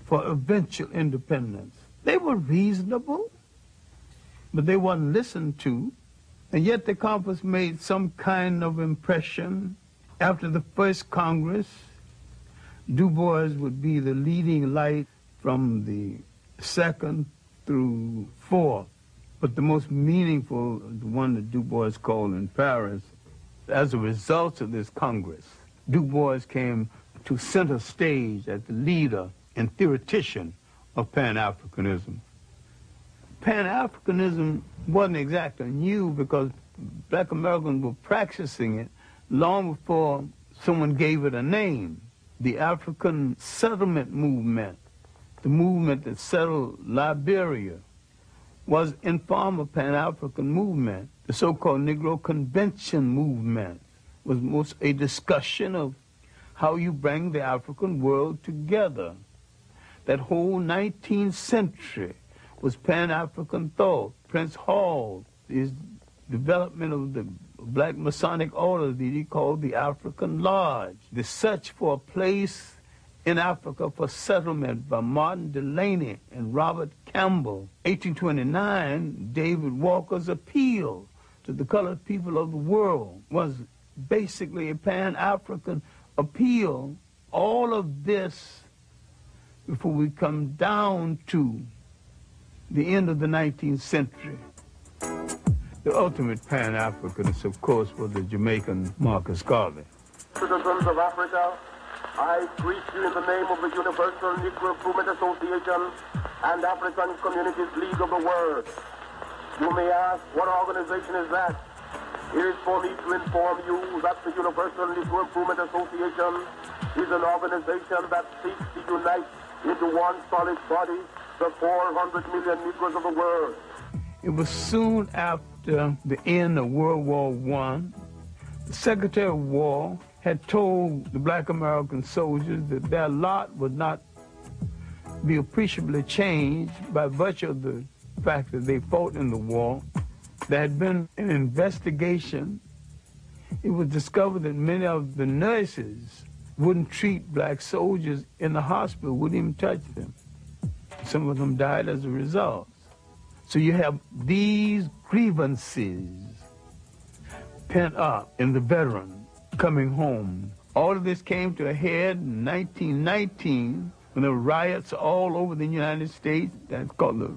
for eventual independence. They were reasonable, but they weren't listened to. And yet the conference made some kind of impression. After the first Congress, Du Bois would be the leading light from the second through fourth. But the most meaningful, the one that Du Bois called in Paris, as a result of this Congress, Du Bois came to center stage as the leader and theoretician of Pan-Africanism. Pan-Africanism wasn't exactly new, because black Americans were practicing it long before someone gave it a name. The African settlement movement, the movement that settled Liberia, was in form of Pan-African movement. The so-called Negro Convention movement was most a discussion of how you bring the African world together. That whole 19th century was Pan-African thought. Prince Hall, his development of the black Masonic order that he called the African Lodge. The search for a place in Africa for settlement by Martin Delany and Robert Campbell. 1829, David Walker's appeal to the colored people of the world was basically a Pan-African appeal. All of this before we come down to the end of the 19th century. The ultimate Pan-Africanist, of course, was the Jamaican Marcus Garvey. Citizens of Africa, I greet you in the name of the Universal Negro Improvement Association and African Communities League of the World. You may ask, what organization is that? It is for me to inform you that the Universal Negro Improvement Association is an organization that seeks to unite into one solid body the 400 million Negroes of the world. It was soon after the end of World War I. The Secretary of War had told the black American soldiers that their lot would not be appreciably changed by virtue of the fact that they fought in the war. There had been an investigation. It was discovered that many of the nurses wouldn't treat black soldiers in the hospital, wouldn't even touch them. Some of them died as a result. So you have these grievances pent up in the veteran coming home. All of this came to a head in 1919 when there were riots all over the United States. That's called the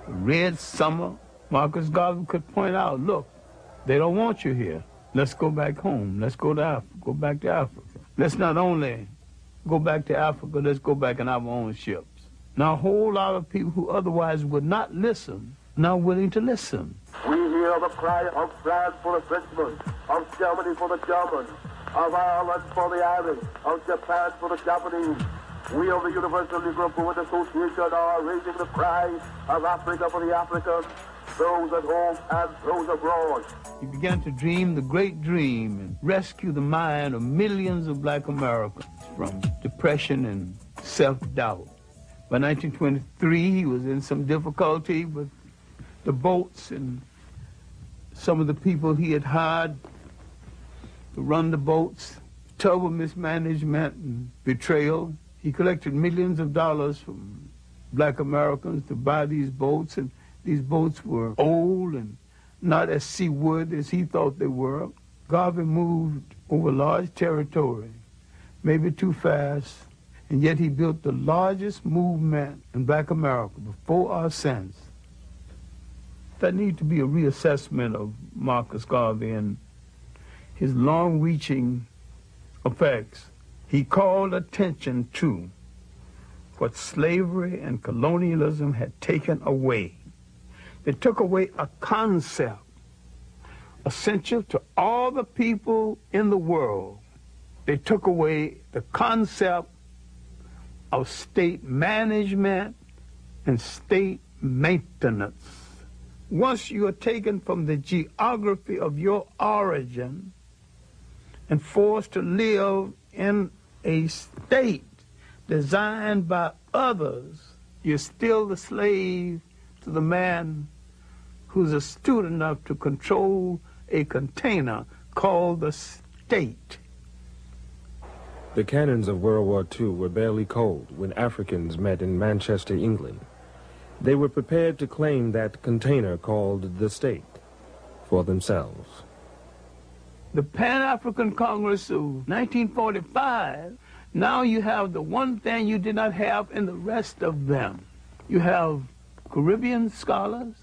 Red Summer. Marcus Garvey could point out, look, they don't want you here. Let's go back home. Let's go to Africa. Go back to Africa. Let's not only go back to Africa, let's go back in our own ships. Now, a whole lot of people who otherwise would not listen, now willing to listen. We hear the cry of France for the Frenchmen, of Germany for the Germans, of Ireland for the Irish, of Japan for the Japanese. We of the Universal Negro Improvement Association are raising the cry of Africa for the Africans, those at home and those abroad. He began to dream the great dream and rescue the mind of millions of black Americans from depression and self-doubt. By 1923, he was in some difficulty with the boats and some of the people he had hired to run the boats. Terrible mismanagement and betrayal. He collected millions of dollars from black Americans to buy these boats, and these boats were old and not as seaworthy as he thought they were. Garvey moved over large territory, maybe too fast, and yet he built the largest movement in Black America before or since. There needs to be a reassessment of Marcus Garvey and his long-reaching effects. He called attention to what slavery and colonialism had taken away. They took away a concept essential to all the people in the world. They took away the concept of state management and state maintenance. Once you are taken from the geography of your origin and forced to live in a state designed by others, you're still the slave to the man who's astute enough to control a container called the state. The cannons of World War II were barely cold when Africans met in Manchester, England. They were prepared to claim that container called the state for themselves. The Pan-African Congress of 1945, now you have the one thing you did not have in the rest of them. You have Caribbean scholars,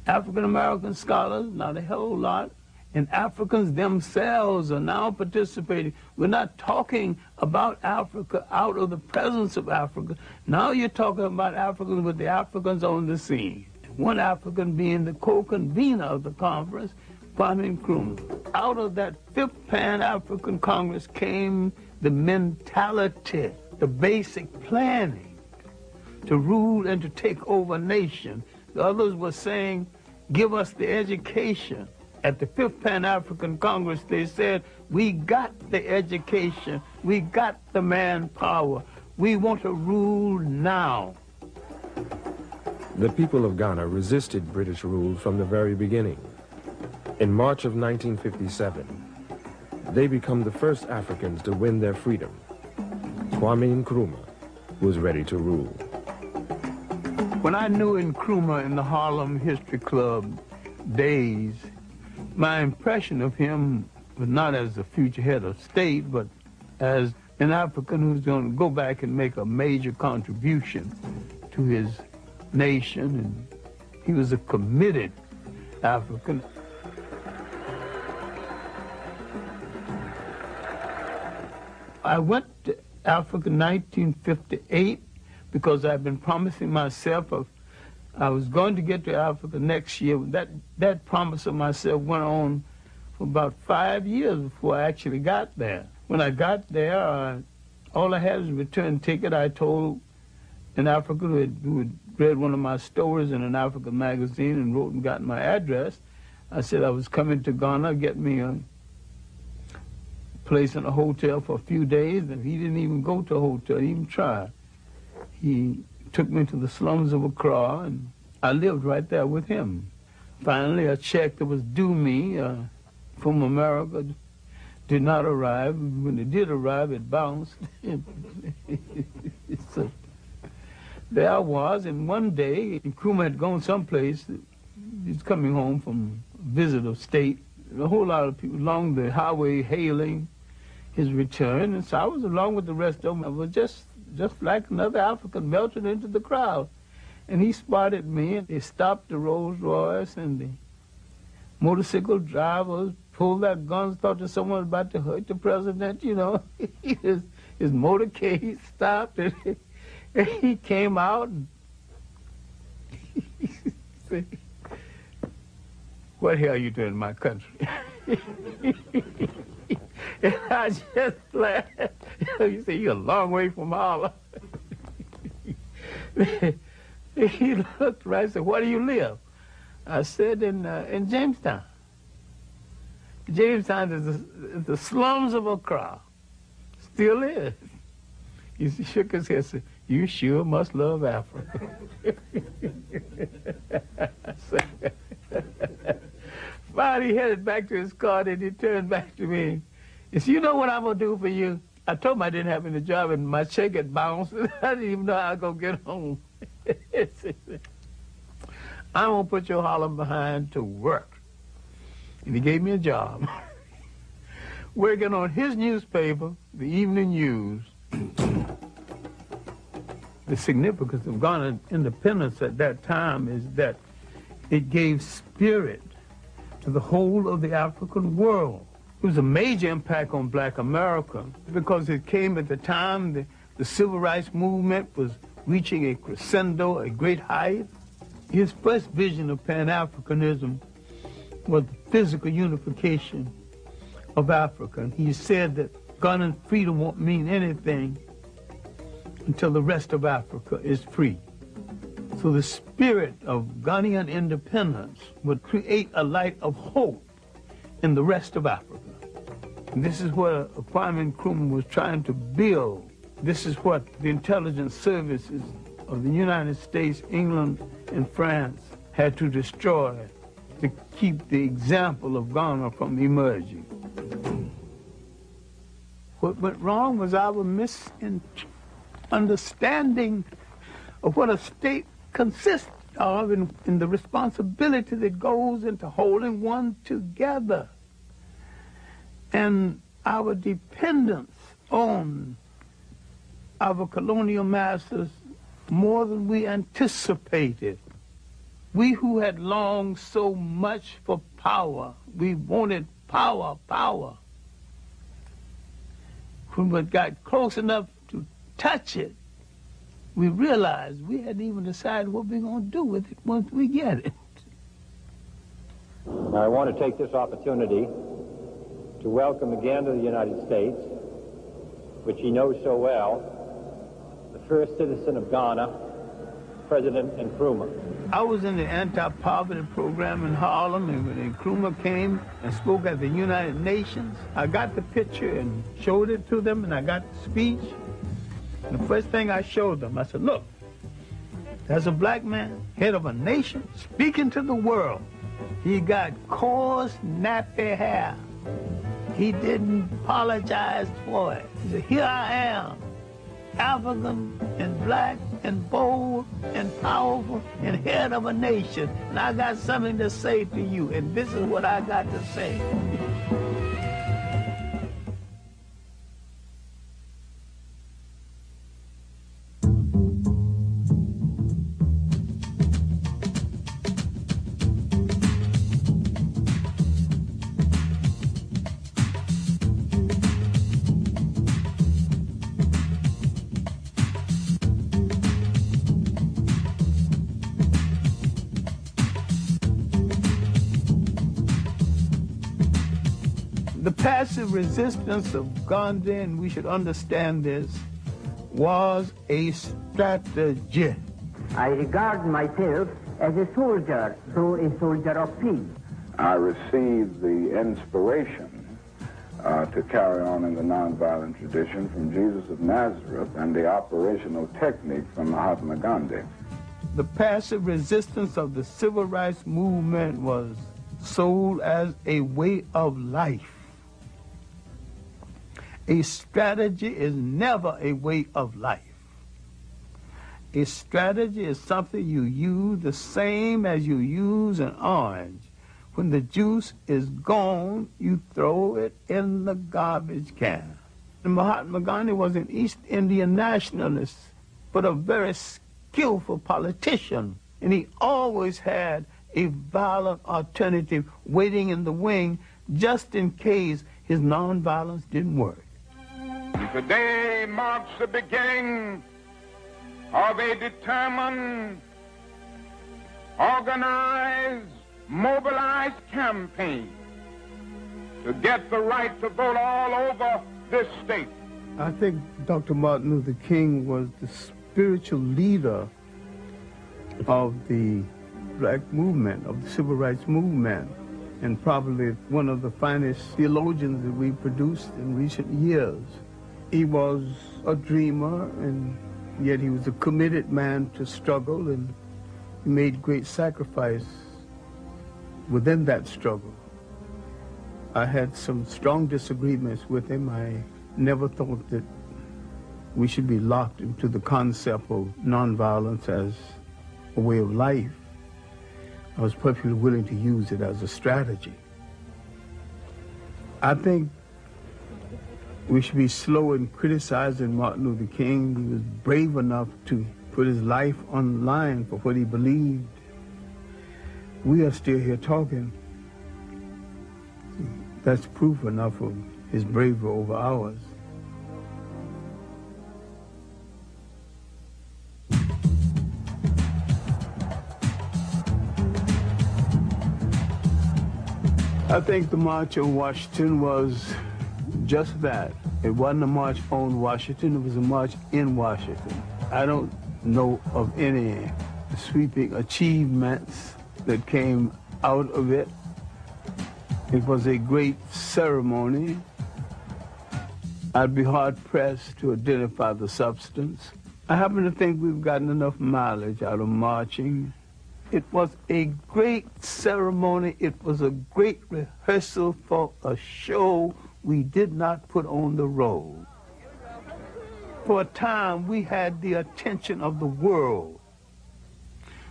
African-American scholars, not a whole lot, and Africans themselves are now participating. We're not talking about Africa out of the presence of Africa. Now you're talking about Africans with the Africans on the scene. One African being the co-convener of the conference, Kwame Nkrumah. Out of that fifth Pan-African Congress came the mentality, the basic planning to rule and to take over a nation. The others were saying, give us the education. At the fifth Pan-African Congress, they said, we got the education, we got the manpower, we want to rule now. The people of Ghana resisted British rule from the very beginning. In March of 1957, they become the first Africans to win their freedom. Kwame Nkrumah was ready to rule. When I knew Nkrumah in the Harlem History Club days, my impression of him was not as the future head of state, but as an African who's going to go back and make a major contribution to his nation, and he was a committed African. I went to Africa in 1958 because I've been promising myself I was going to get to Africa next year. That promise of myself went on for about 5 years before I actually got there. When I got there, all I had was a return ticket. I told an African who had read one of my stories in an African magazine and wrote and got my address. I said I was coming to Ghana, get me a place in a hotel for a few days, and he didn't even go to a hotel, he didn't even try. He took me to the slums of Accra, and I lived right there with him. Finally, a check that was due me from America did not arrive. When it did arrive, it bounced. So there I was, and one day, Nkrumah had gone someplace. He's coming home from a visit of state. A whole lot of people along the highway hailing his return, and so I was along with the rest of them. I was just like another African melted into the crowd. And he spotted me, and they stopped the Rolls Royce, and the motorcycle drivers pulled their guns, thought that someone was about to hurt the president, you know. his motorcade stopped, and he came out, and he said, what the hell are you doing in my country? And I just laughed. You say, you're a long way from Harlem. He looked right and said, where do you live? I said, in Jamestown. Jamestown is the slums of Accra. Still is. He shook his head and said, you sure must love Africa. Finally, he headed back to his car, and he turned back to me. He said, you know what I'm going to do for you? I told him I didn't have any job, and my check had bounced. I didn't even know how I was going to get home. I'm going to put your Harlem behind to work. And he gave me a job. Working on his newspaper, the Evening News. The significance of Ghana's independence at that time is that it gave spirit to the whole of the African world. It was a major impact on black America because it came at the time the civil rights movement was reaching a crescendo, a great height. His first vision of Pan-Africanism was the physical unification of Africa. And he said that Ghanaian freedom won't mean anything until the rest of Africa is free. So the spirit of Ghanaian independence would create a light of hope in the rest of Africa. And this is what Kwame Nkrumah was trying to build. This is what the intelligence services of the United States, England, and France had to destroy to keep the example of Ghana from emerging. What went wrong was our misunderstanding of what a state consists of and the responsibility that goes into holding one together. And our dependence on our colonial masters more than we anticipated. We who had longed so much for power, we wanted power, power. When we got close enough to touch it, we realized we hadn't even decided what we're going to do with it once we get it. I want to take this opportunity to welcome again to the United States, which he knows so well, the first citizen of Ghana, President Nkrumah. I was in the anti-poverty program in Harlem, and when Nkrumah came and spoke at the United Nations, I got the picture and showed it to them, and I got the speech. And the first thing I showed them, I said, look, there's a black man, head of a nation, speaking to the world. He got coarse, nappy hair. He didn't apologize for it. He said, here I am, African and black and bold and powerful and head of a nation. And I got something to say to you, and this is what I got to say. The passive resistance of Gandhi, and we should understand this, was a strategy. I regard myself as a soldier, though a soldier of peace. I received the inspiration to carry on in the nonviolent tradition from Jesus of Nazareth and the operational technique from Mahatma Gandhi. The passive resistance of the civil rights movement was sold as a way of life. A strategy is never a way of life. A strategy is something you use the same as you use an orange. When the juice is gone, you throw it in the garbage can. And Mahatma Gandhi was an East Indian nationalist, but a very skillful politician. And he always had a violent alternative waiting in the wing just in case his nonviolence didn't work. Today marks the beginning of a determined, organized, mobilized campaign to get the right to vote all over this state. I think Dr. Martin Luther King was the spiritual leader of the black movement, of the civil rights movement, and probably one of the finest theologians that we produced in recent years. He was a dreamer, and yet he was a committed man to struggle, and he made great sacrifice within that struggle. I had some strong disagreements with him. I never thought that we should be locked into the concept of nonviolence as a way of life. I was perfectly willing to use it as a strategy. I think we should be slow in criticizing Martin Luther King. He was brave enough to put his life on the line for what he believed. We are still here talking. That's proof enough of his bravery over ours. I think the March on Washington was just that. It wasn't a march on Washington, it was a march in Washington. I don't know of any sweeping achievements that came out of it. It was a great ceremony. I'd be hard-pressed to identify the substance. I happen to think we've gotten enough mileage out of marching. It was a great ceremony. It was a great rehearsal for a show we did not put on the road. For a time, we had the attention of the world.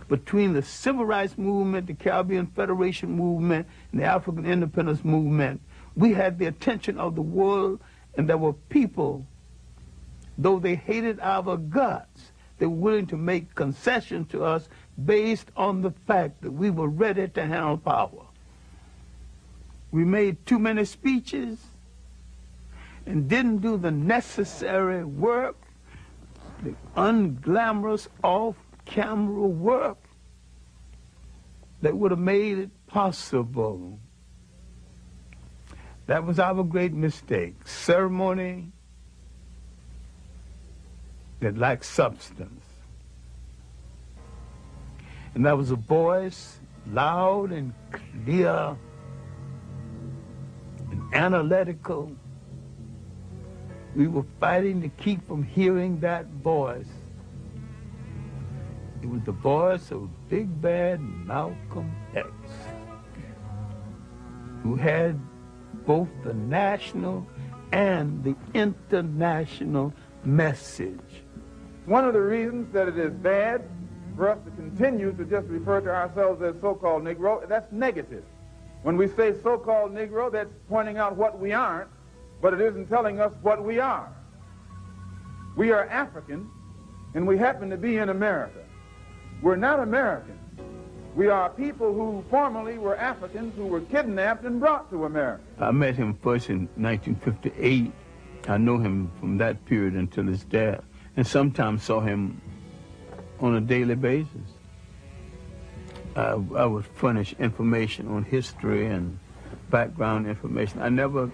Between the Civil Rights Movement, the Caribbean Federation Movement, and the African Independence Movement, we had the attention of the world, and there were people, though they hated our guts, they were willing to make concessions to us based on the fact that we were ready to handle power. We made too many speeches and didn't do the necessary work, the unglamorous off-camera work that would have made it possible. That was our great mistake. Ceremony that lacked substance. And that was a voice, loud and clear and analytical. We were fighting to keep from hearing that voice. It was the voice of Big Bad Malcolm X, who had both the national and the international message. One of the reasons that it is bad for us to continue to just refer to ourselves as so-called Negro, that's negative. When we say so-called Negro, that's pointing out what we aren't, but it isn't telling us what we are. We are African, and we happen to be in America. We're not Americans. We are people who formerly were Africans who were kidnapped and brought to America. I met him first in 1958. I know him from that period until his death, and sometimes saw him on a daily basis. I would furnish information on history and background information. I never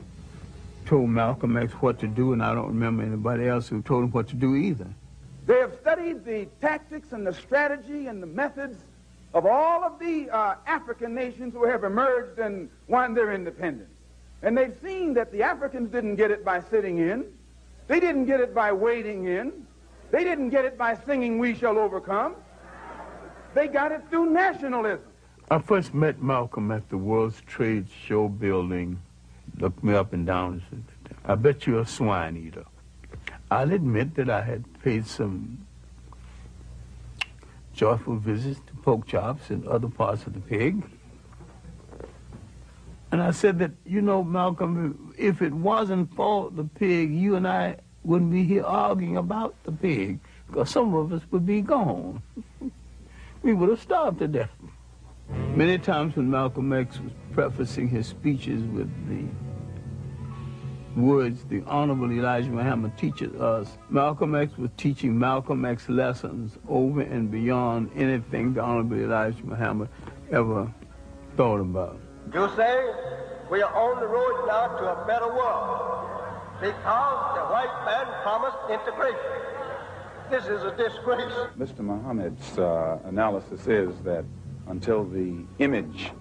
told Malcolm X what to do, and I don't remember anybody else who told him what to do either. They have studied the tactics and the strategy and the methods of all of the African nations who have emerged and won their independence. And they've seen that the Africans didn't get it by sitting in. They didn't get it by waiting in. They didn't get it by singing "We Shall Overcome." They got it through nationalism. I first met Malcolm at the World Trade Show building. Looked me up and down and said, "I bet you're a swine eater." I'll admit that I had paid some joyful visits to pork chops and other parts of the pig. And I said that, you know, Malcolm, if it wasn't for the pig, you and I wouldn't be here arguing about the pig, because some of us would be gone. We would have starved to death. Many times when Malcolm X was prefacing his speeches with the words, "The Honorable Elijah Muhammad teaches us," Malcolm X was teaching Malcolm X lessons over and beyond anything the Honorable Elijah Muhammad ever thought about. You say we are on the road now to a better world because the white man promised integration. This is a disgrace. Mr. Muhammad's analysis is that until the image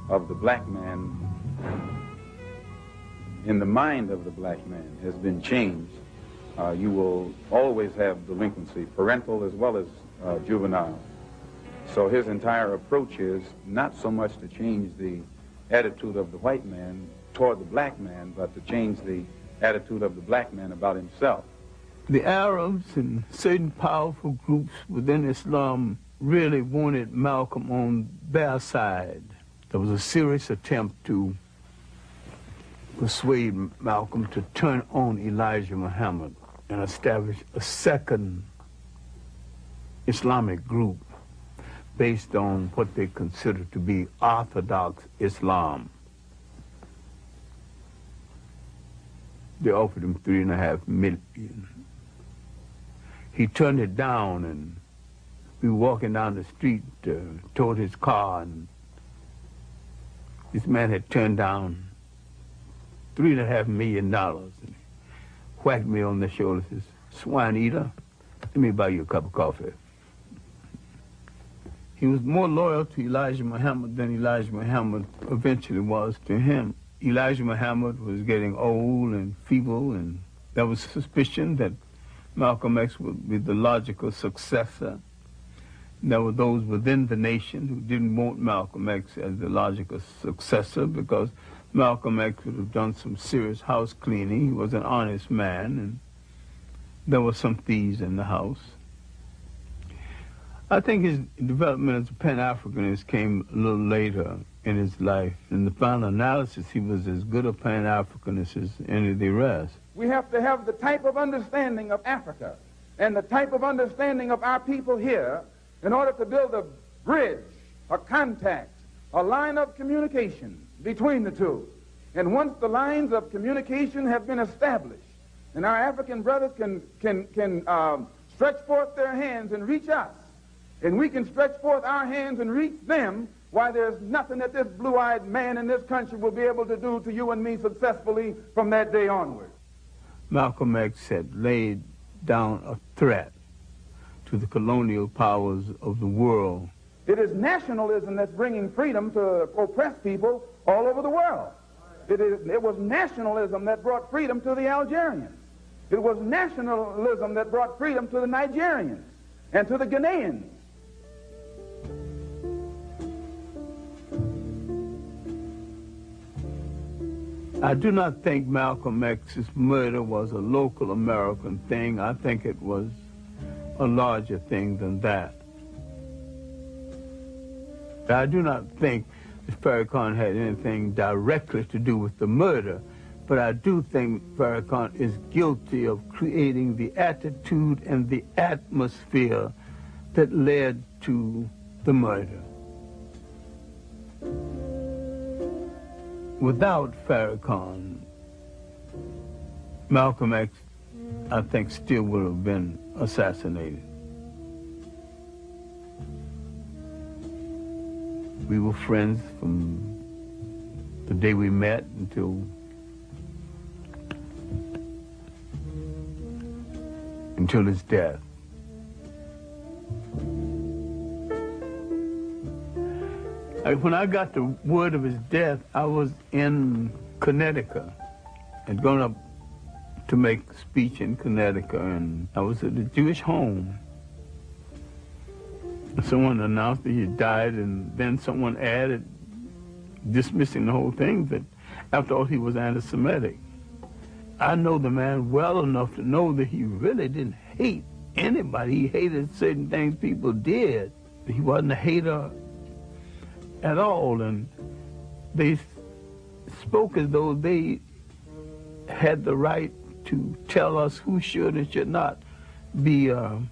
of the black man in the mind of the black man has been changed, you will always have delinquency, parental as well as juvenile. So his entire approach is not so much to change the attitude of the white man toward the black man, but to change the attitude of the black man about himself. The Arabs and certain powerful groups within Islam really wanted Malcolm on their side. There was a serious attempt to persuade Malcolm to turn on Elijah Muhammad and establish a second Islamic group based on what they considered to be Orthodox Islam. They offered him $3.5 million. He turned it down, and we were walking down the street toward his car, and this man had turned down $3.5 million. And he whacked me on the shoulder and says, "Swine eater, let me buy you a cup of coffee." He was more loyal to Elijah Muhammad than Elijah Muhammad eventually was to him. Elijah Muhammad was getting old and feeble, and there was suspicion that Malcolm X would be the logical successor. There were those within the nation who didn't want Malcolm X as the logical successor because Malcolm X would have done some serious house cleaning. He was an honest man, and there were some thieves in the house. I think his development as a Pan-Africanist came a little later in his life. In the final analysis, he was as good a Pan-Africanist as any of the rest. We have to have the type of understanding of Africa and the type of understanding of our people here in order to build a bridge, a contact, a line of communication between the two. And once the lines of communication have been established, and our African brothers can stretch forth their hands and reach us, and we can stretch forth our hands and reach them, why, there's nothing that this blue-eyed man in this country will be able to do to you and me successfully from that day onward. Malcolm X had laid down a threat to the colonial powers of the world. It is nationalism that's bringing freedom to oppressed people all over the world. It was nationalism that brought freedom to the Algerians. It was nationalism that brought freedom to the Nigerians and to the Ghanaians. I do not think Malcolm X's murder was a local American thing. I think it was a larger thing than that. I do not think that Farrakhan had anything directly to do with the murder, but I do think Farrakhan is guilty of creating the attitude and the atmosphere that led to the murder. Without Farrakhan, Malcolm X, I think, still would have been assassinated. We were friends from the day we met until his death. When I got the word of his death, I was in Connecticut. I'd gone up to make a speech in Connecticut, and I was at a Jewish home. Someone announced that he died, and then someone added, dismissing the whole thing, that after all, he was anti-Semitic. I know the man well enough to know that he really didn't hate anybody. He hated certain things people did. He wasn't a hater at all, and they spoke as though they had the right to tell us who should and should not be our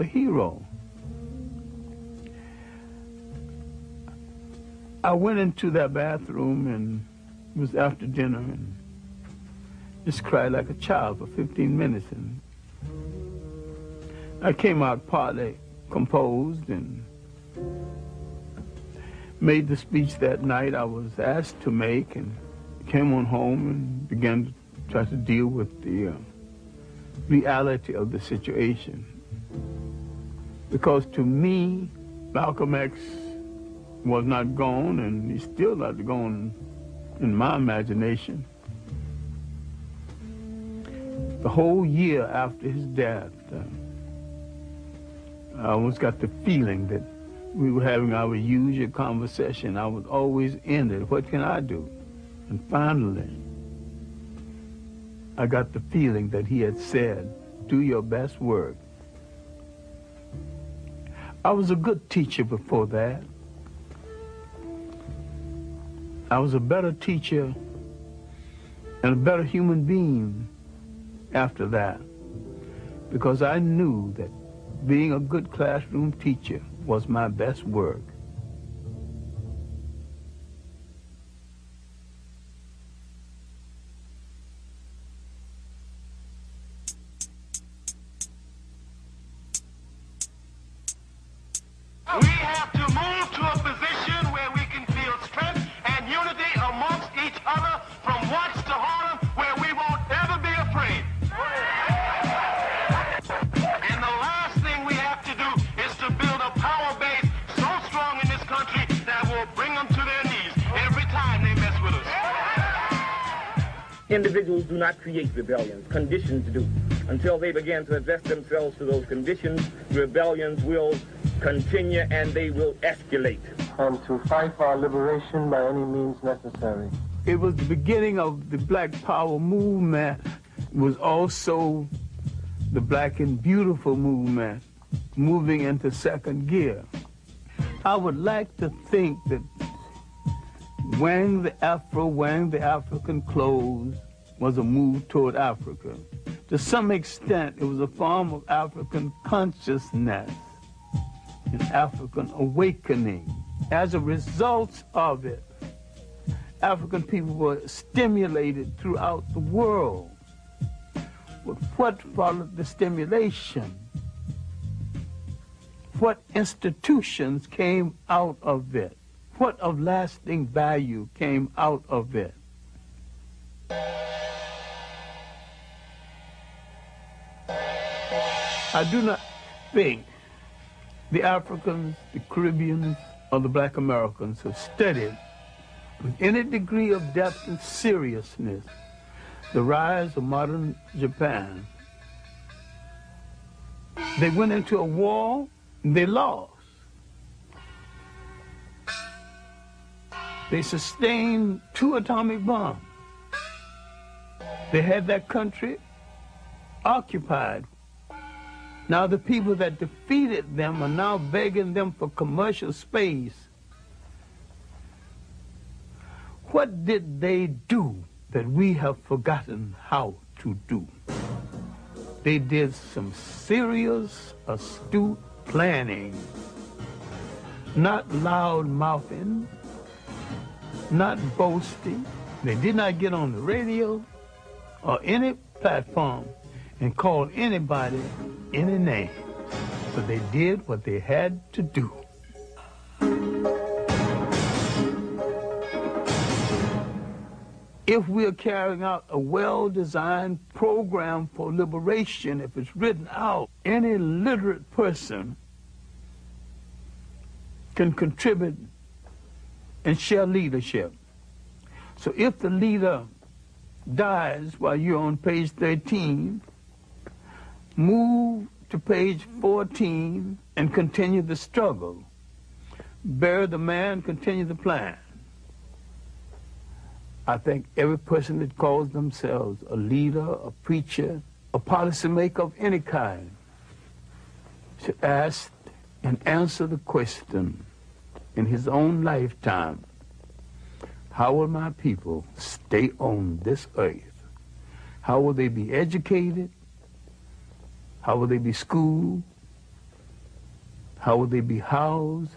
hero. I went into that bathroom, and it was after dinner, and just cried like a child for 15 minutes, and I came out partly composed and made the speech that night I was asked to make, and came on home and began to try to deal with the reality of the situation. Because to me, Malcolm X was not gone, and he's still not gone in my imagination. The whole year after his death, I almost got the feeling that we were having our usual conversation. I was always in it. What can I do? And finally, I got the feeling that he had said, do your best work. I was a good teacher before that. I was a better teacher and a better human being after that, because I knew that being a good classroom teacher was my best work. We have to move to a position where we can feel strength and unity amongst each other from Watts to Harlem, where we won't ever be afraid. And the last thing we have to do is to build a power base so strong in this country that will bring them to their knees every time they mess with us. Individuals do not create rebellions, conditions do. Until they begin to adjust themselves to those conditions, rebellions will continue and they will escalate. And to fight for our liberation by any means necessary. It was the beginning of the Black Power movement. It was also the Black and Beautiful movement, moving into second gear. I would like to think that wearing the afro, wearing the African clothes was a move toward Africa. To some extent, it was a form of African consciousness, an African awakening. As a result of it, African people were stimulated throughout the world. But what followed the stimulation? What institutions came out of it? What of lasting value came out of it? I do not think the Africans, the Caribbeans, or the Black Americans have studied with any degree of depth and seriousness the rise of modern Japan. They went into a war and they lost. They sustained 2 atomic bombs. They had that country occupied. Now the people that defeated them are now begging them for commercial space. What did they do that we have forgotten how to do? They did some serious, astute planning, not loud mouthing, not boasting. They did not get on the radio or any platform and call anybody any name, but they did what they had to do. If we're carrying out a well-designed program for liberation, if it's written out, any literate person can contribute and share leadership. So if the leader dies while you're on page 13, move to page 14 and continue the struggle. Bury the man, continue the plan. I think every person that calls themselves a leader, a preacher, a policymaker of any kind should ask and answer the question in his own lifetime: how will my people stay on this earth? How will they be educated? How will they be schooled? How will they be housed?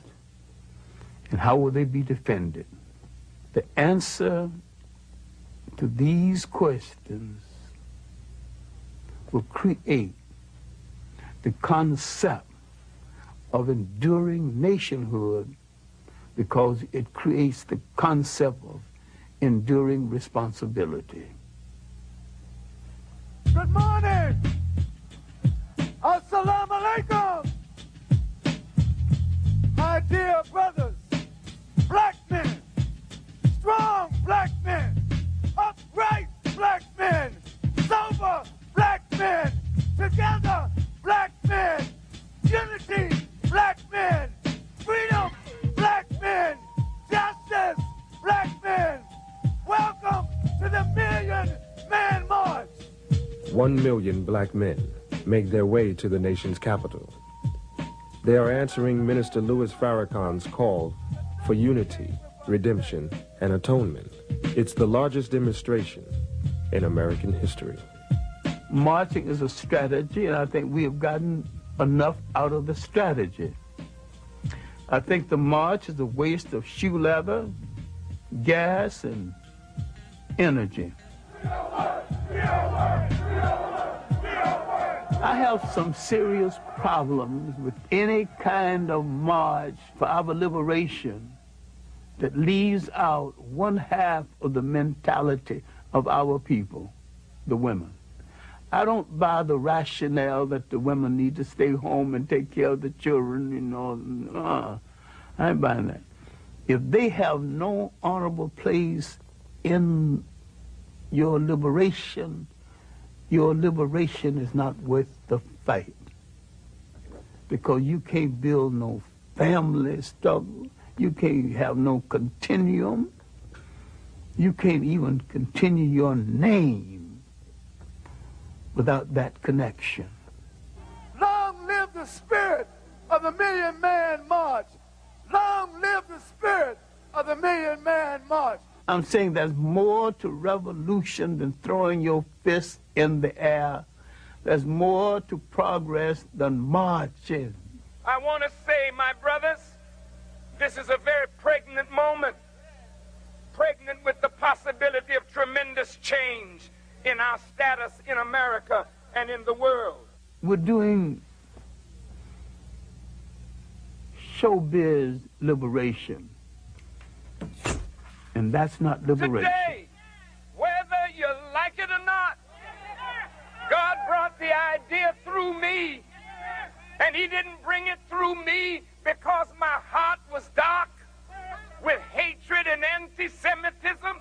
And how will they be defended? The answer to these questions will create the concept of enduring nationhood, because it creates the concept of enduring responsibility. Good morning! Assalamu alaikum! My dear brothers, black men, strong black men, upright black men, sober black men, together black men, unity black men, freedom black men, justice black men. Welcome to the Million Man March. 1 million black men make their way to the nation's capital. They are answering Minister Louis Farrakhan's call for unity, redemption, and atonement. It's the largest demonstration in American history. Marching is a strategy, and I think we have gotten enough out of the strategy. I think the march is a waste of shoe leather, gas, and energy. I have some serious problems with any kind of march for our liberation that leaves out one half of the mentality of our people, the women. I don't buy the rationale that the women need to stay home and take care of the children, you know. I ain't buying that. If they have no honorable place in your liberation is not worth the fight. Because you can't build no family struggle. You can't have no continuum. You can't even continue your name without that connection. Long live the spirit of the Million Man March. Long live the spirit of the Million Man March. I'm saying there's more to revolution than throwing your fist in the air. There's more to progress than marching. I want to say, my brothers, this is a very pregnant moment. Pregnant with the possibility of tremendous change in our status in America and in the world. We're doing showbiz liberation. And that's not liberation. Today, whether you like it or not, God brought the idea through me. And he didn't bring it through me because my heart was dark with hatred and anti-Semitism.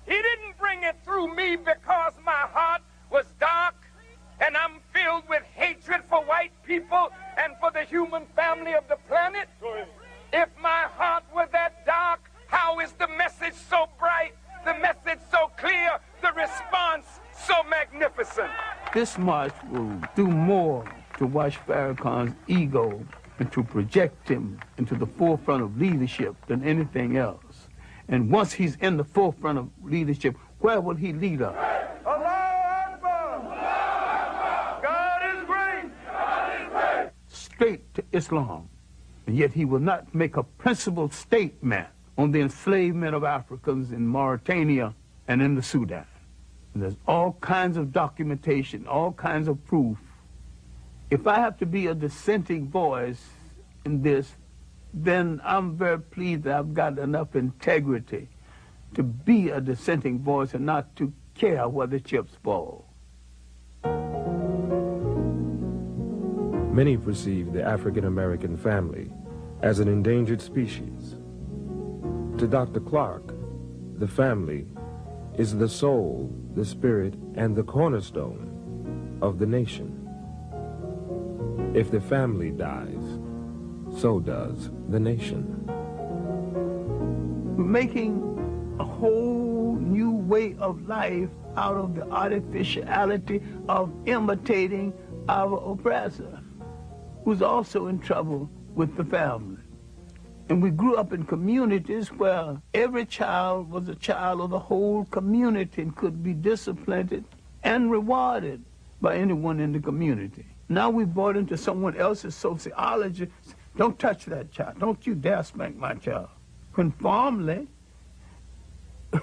He didn't bring it through me because my heart was dark and I'm filled with hatred for white people and for the human family of the planet. If my heart were that dark, how is the message so bright, the message so clear, the response so magnificent? This march will do more to wash Farrakhan's ego and to project him into the forefront of leadership than anything else. And once he's in the forefront of leadership, where will he lead us? God is great. God is great. Straight to Islam. And yet he will not make a principled statement on the enslavement of Africans in Mauritania and in the Sudan. And there's all kinds of documentation, all kinds of proof. If I have to be a dissenting voice in this, then I'm very pleased that I've got enough integrity to be a dissenting voice and not to care where the chips fall. Many perceive the African-American family as an endangered species. To Dr. Clarke, the family is the soul, the spirit, and the cornerstone of the nation. If the family dies, so does the nation. We're making a whole new way of life out of the artificiality of imitating our oppressor, who's also in trouble with the family. And we grew up in communities where every child was a child of the whole community and could be disciplined and rewarded by anyone in the community. Now we bought into someone else's sociology. Don't touch that child. Don't you dare spank my child. When formerly,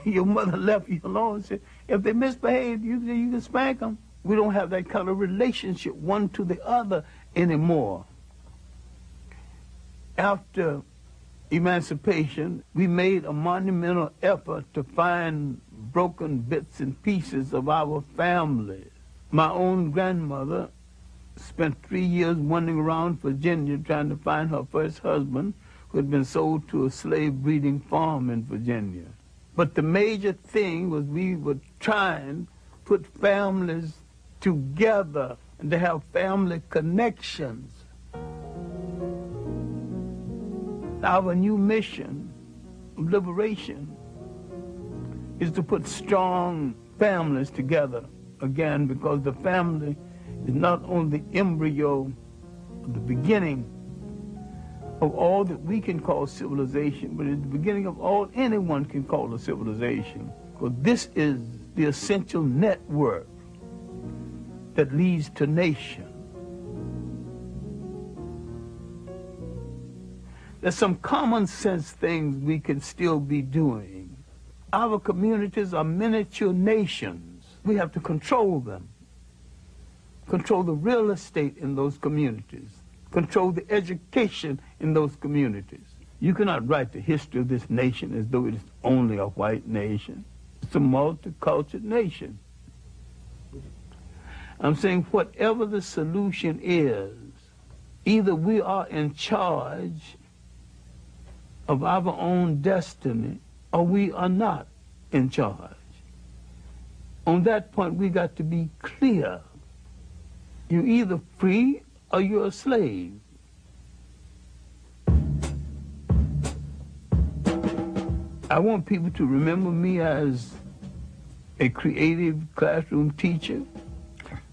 your mother left you alone and said, if they misbehave, you can spank them. We don't have that kind of relationship one to the other anymore. After emancipation, we made a monumental effort to find broken bits and pieces of our families. My own grandmother spent 3 years wandering around Virginia trying to find her first husband, who had been sold to a slave breeding farm in Virginia. But the major thing was we were trying to put families together and to have family connections. Our new mission of liberation is to put strong families together again, because the family is not only the embryo of the beginning of all that we can call civilization, but it's the beginning of all anyone can call a civilization. Because this is the essential network that leads to nation. There's some common sense things we can still be doing. Our communities are miniature nations. We have to control them. Control the real estate in those communities. Control the education in those communities. You cannot write the history of this nation as though it is only a white nation. It's a multicultural nation. I'm saying whatever the solution is, either we are in charge of our own destiny or we are not in charge. On that point, we got to be clear. You're either free or you're a slave. I want people to remember me as a creative classroom teacher.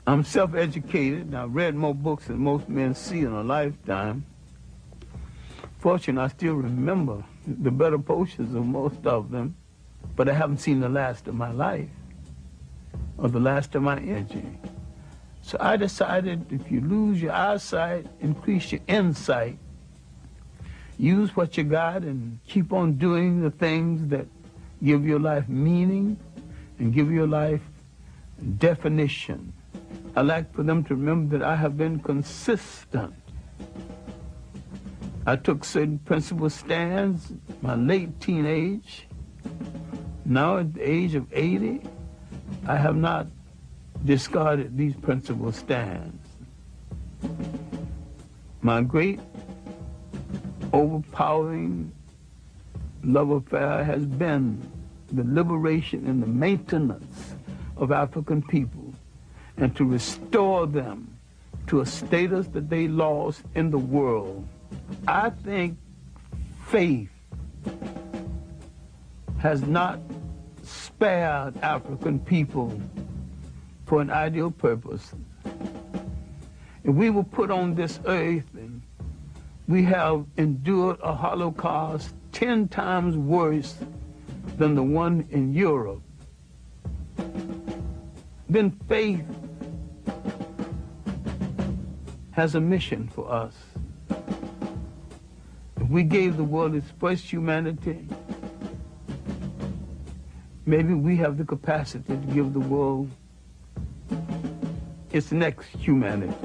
I'm self-educated. I've read more books than most men see in a lifetime. Fortunately, I still remember the better portions of most of them, but I haven't seen the last of my life or the last of my energy. So I decided if you lose your eyesight, increase your insight. Use what you got and keep on doing the things that give your life meaning and give your life definition. I like for them to remember that I have been consistent. I took certain principle stands in my late teenage. Now at the age of 80, I have not discarded these principle stands. My great overpowering love affair has been the liberation and the maintenance of African people and to restore them to a status that they lost in the world. I think faith has not spared African people for an ideal purpose. If we were put on this earth and we have endured a Holocaust 10 times worse than the one in Europe, then faith has a mission for us. If we gave the world its first humanity, maybe we have the capacity to give the world its next humanity.